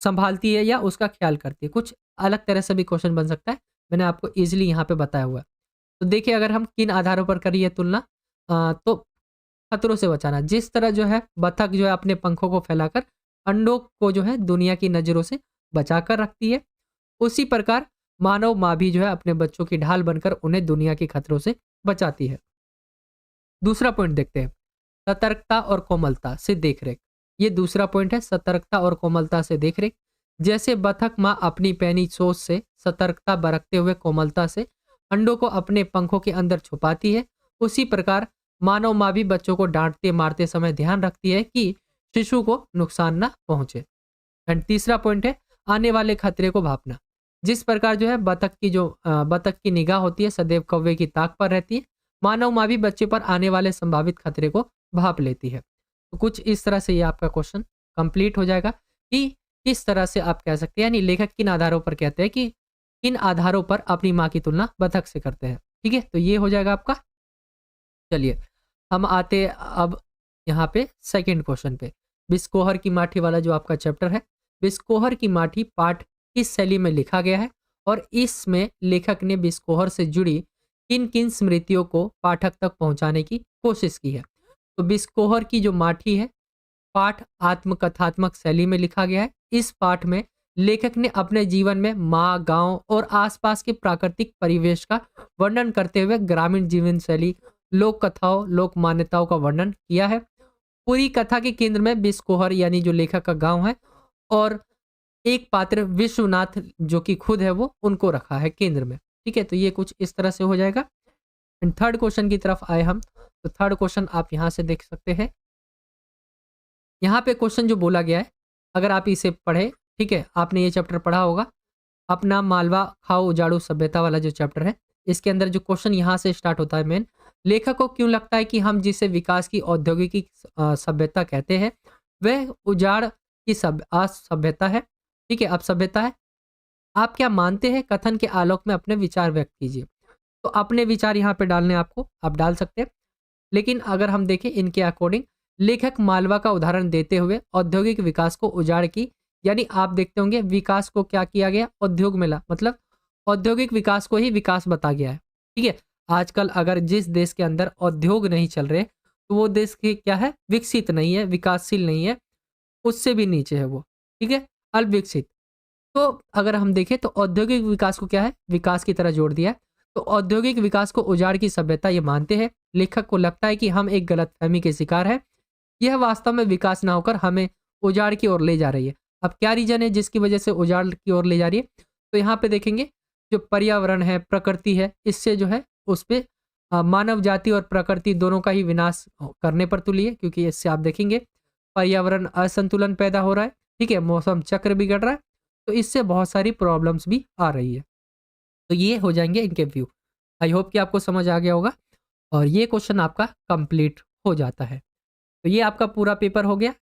संभालती है या उसका ख्याल करती है। कुछ अलग तरह से भी क्वेश्चन बन सकता है, मैंने आपको ईजिली यहाँ पे बताया हुआ है। तो देखिए अगर हम किन आधारों पर करिए तुलना, तो खतरों से बचाना, जिस तरह जो है बतख जो है अपने पंखों को फैलाकर अंडों को जो है दुनिया की नज़रों से बचाकर रखती है, उसी प्रकार मानव माँ भी जो है अपने बच्चों की ढाल बनकर उन्हें दुनिया के खतरों से बचाती है। दूसरा पॉइंट देखते हैं, सतर्कता और कोमलता से देखरेख। ये दूसरा पॉइंट है, सतर्कता और कोमलता से देखरेख। जैसे बतख माँ अपनी पैनी चोंच से सतर्कता बरतते हुए कोमलता से अंडों को अपने पंखों के अंदर छुपाती है, उसी प्रकार मानव माँ भी बच्चों को डांटते मारते समय ध्यान रखती है कि शिशु को नुकसान ना पहुंचे। एंड तीसरा पॉइंट है आने वाले खतरे को भांपना। जिस प्रकार जो है बतख की निगाह होती है सदैव कौवे की ताक पर रहती है, मानव माँ भी बच्चे पर आने वाले संभावित खतरे को भांप लेती है। तो कुछ इस तरह से ये आपका क्वेश्चन कंप्लीट हो जाएगा कि किस तरह से आप कह सकते हैं, यानी लेखक किन आधारों पर कहते हैं कि किन आधारों पर अपनी माँ की तुलना बतख से करते हैं। ठीक है, तो ये हो जाएगा आपका। चलिए हम आते अब यहाँ पे सेकंड क्वेश्चन पे। बिस्कोहर की माठी वाला जो आपका चैप्टर है, बिस्कोहर की माठी पाठ किस शैली में लिखा गया है और इसमें लेखक ने बिस्कोहर से जुड़ी किन किन स्मृतियों को पाठक तक पहुंचाने की कोशिश की है। तो बिस्कोहर की जो माठी है पाठ आत्मकथात्मक शैली में लिखा गया है। इस पाठ में लेखक ने अपने जीवन में माँ, गांव और आसपास के प्राकृतिक परिवेश का वर्णन करते हुए ग्रामीण जीवन शैली, लोक कथाओं, लोक मान्यताओं का वर्णन किया है। पूरी कथा के केंद्र में बिस्कोहर यानी जो लेखक का गांव है और एक पात्र विश्वनाथ जो कि खुद है वो, उनको रखा है केंद्र में। ठीक है, तो ये कुछ इस तरह से हो जाएगा। एंड थर्ड क्वेश्चन की तरफ आए हम, तो थर्ड क्वेश्चन आप यहां से देख सकते हैं। यहाँ पे क्वेश्चन जो बोला गया है, अगर आप इसे पढ़े, ठीक है, आपने ये चैप्टर पढ़ा होगा अपना मालवा खाओ उजाड़ू सभ्यता वाला जो चैप्टर है, इसके अंदर जो क्वेश्चन यहाँ से स्टार्ट होता है मेन, लेखक को क्यों लगता है कि हम जिसे विकास की औद्योगिक सभ्यता कहते हैं वह उजाड़ की सभ्यता है। ठीक है, अब सभ्यता है, आप क्या मानते हैं, कथन के आलोक में अपने विचार व्यक्त कीजिए। तो अपने विचार यहाँ पे डालने आपको, आप डाल सकते हैं। लेकिन अगर हम देखें इनके अकॉर्डिंग, लेखक मालवा का उदाहरण देते हुए औद्योगिक विकास को उजाड़ की, यानी आप देखते होंगे विकास को क्या किया गया, उद्योग मिला, मतलब औद्योगिक विकास को ही विकास बता गया है। ठीक है, आजकल अगर जिस देश के अंदर उद्योग नहीं चल रहे तो वो देश के क्या है, विकसित नहीं है, विकासशील नहीं है, उससे भी नीचे है वो। ठीक है, अल्पविकसित। तो अगर हम देखें तो औद्योगिक विकास को क्या है, विकास की तरह जोड़ दिया है। तो औद्योगिक विकास को उजाड़ की सभ्यता ये मानते हैं। लेखक को लगता है कि हम एक गलतफहमी के शिकार है, यह वास्तव में विकास ना होकर हमें उजाड़ की ओर ले जा रही है। अब क्या रीजन है जिसकी वजह से उजाड़ की ओर ले जा रही है, तो यहाँ पे देखेंगे जो पर्यावरण है, प्रकृति है, इससे जो है उस पे मानव जाति और प्रकृति दोनों का ही विनाश करने पर तुली है, क्योंकि इससे आप देखेंगे पर्यावरण असंतुलन पैदा हो रहा है। ठीक है, मौसम चक्र बिगड़ रहा है, तो इससे बहुत सारी प्रॉब्लम्स भी आ रही है। तो ये हो जाएंगे इनके व्यू। आई होप कि आपको समझ आ गया होगा और ये क्वेश्चन आपका कंप्लीट हो जाता है। तो ये आपका पूरा पेपर हो गया।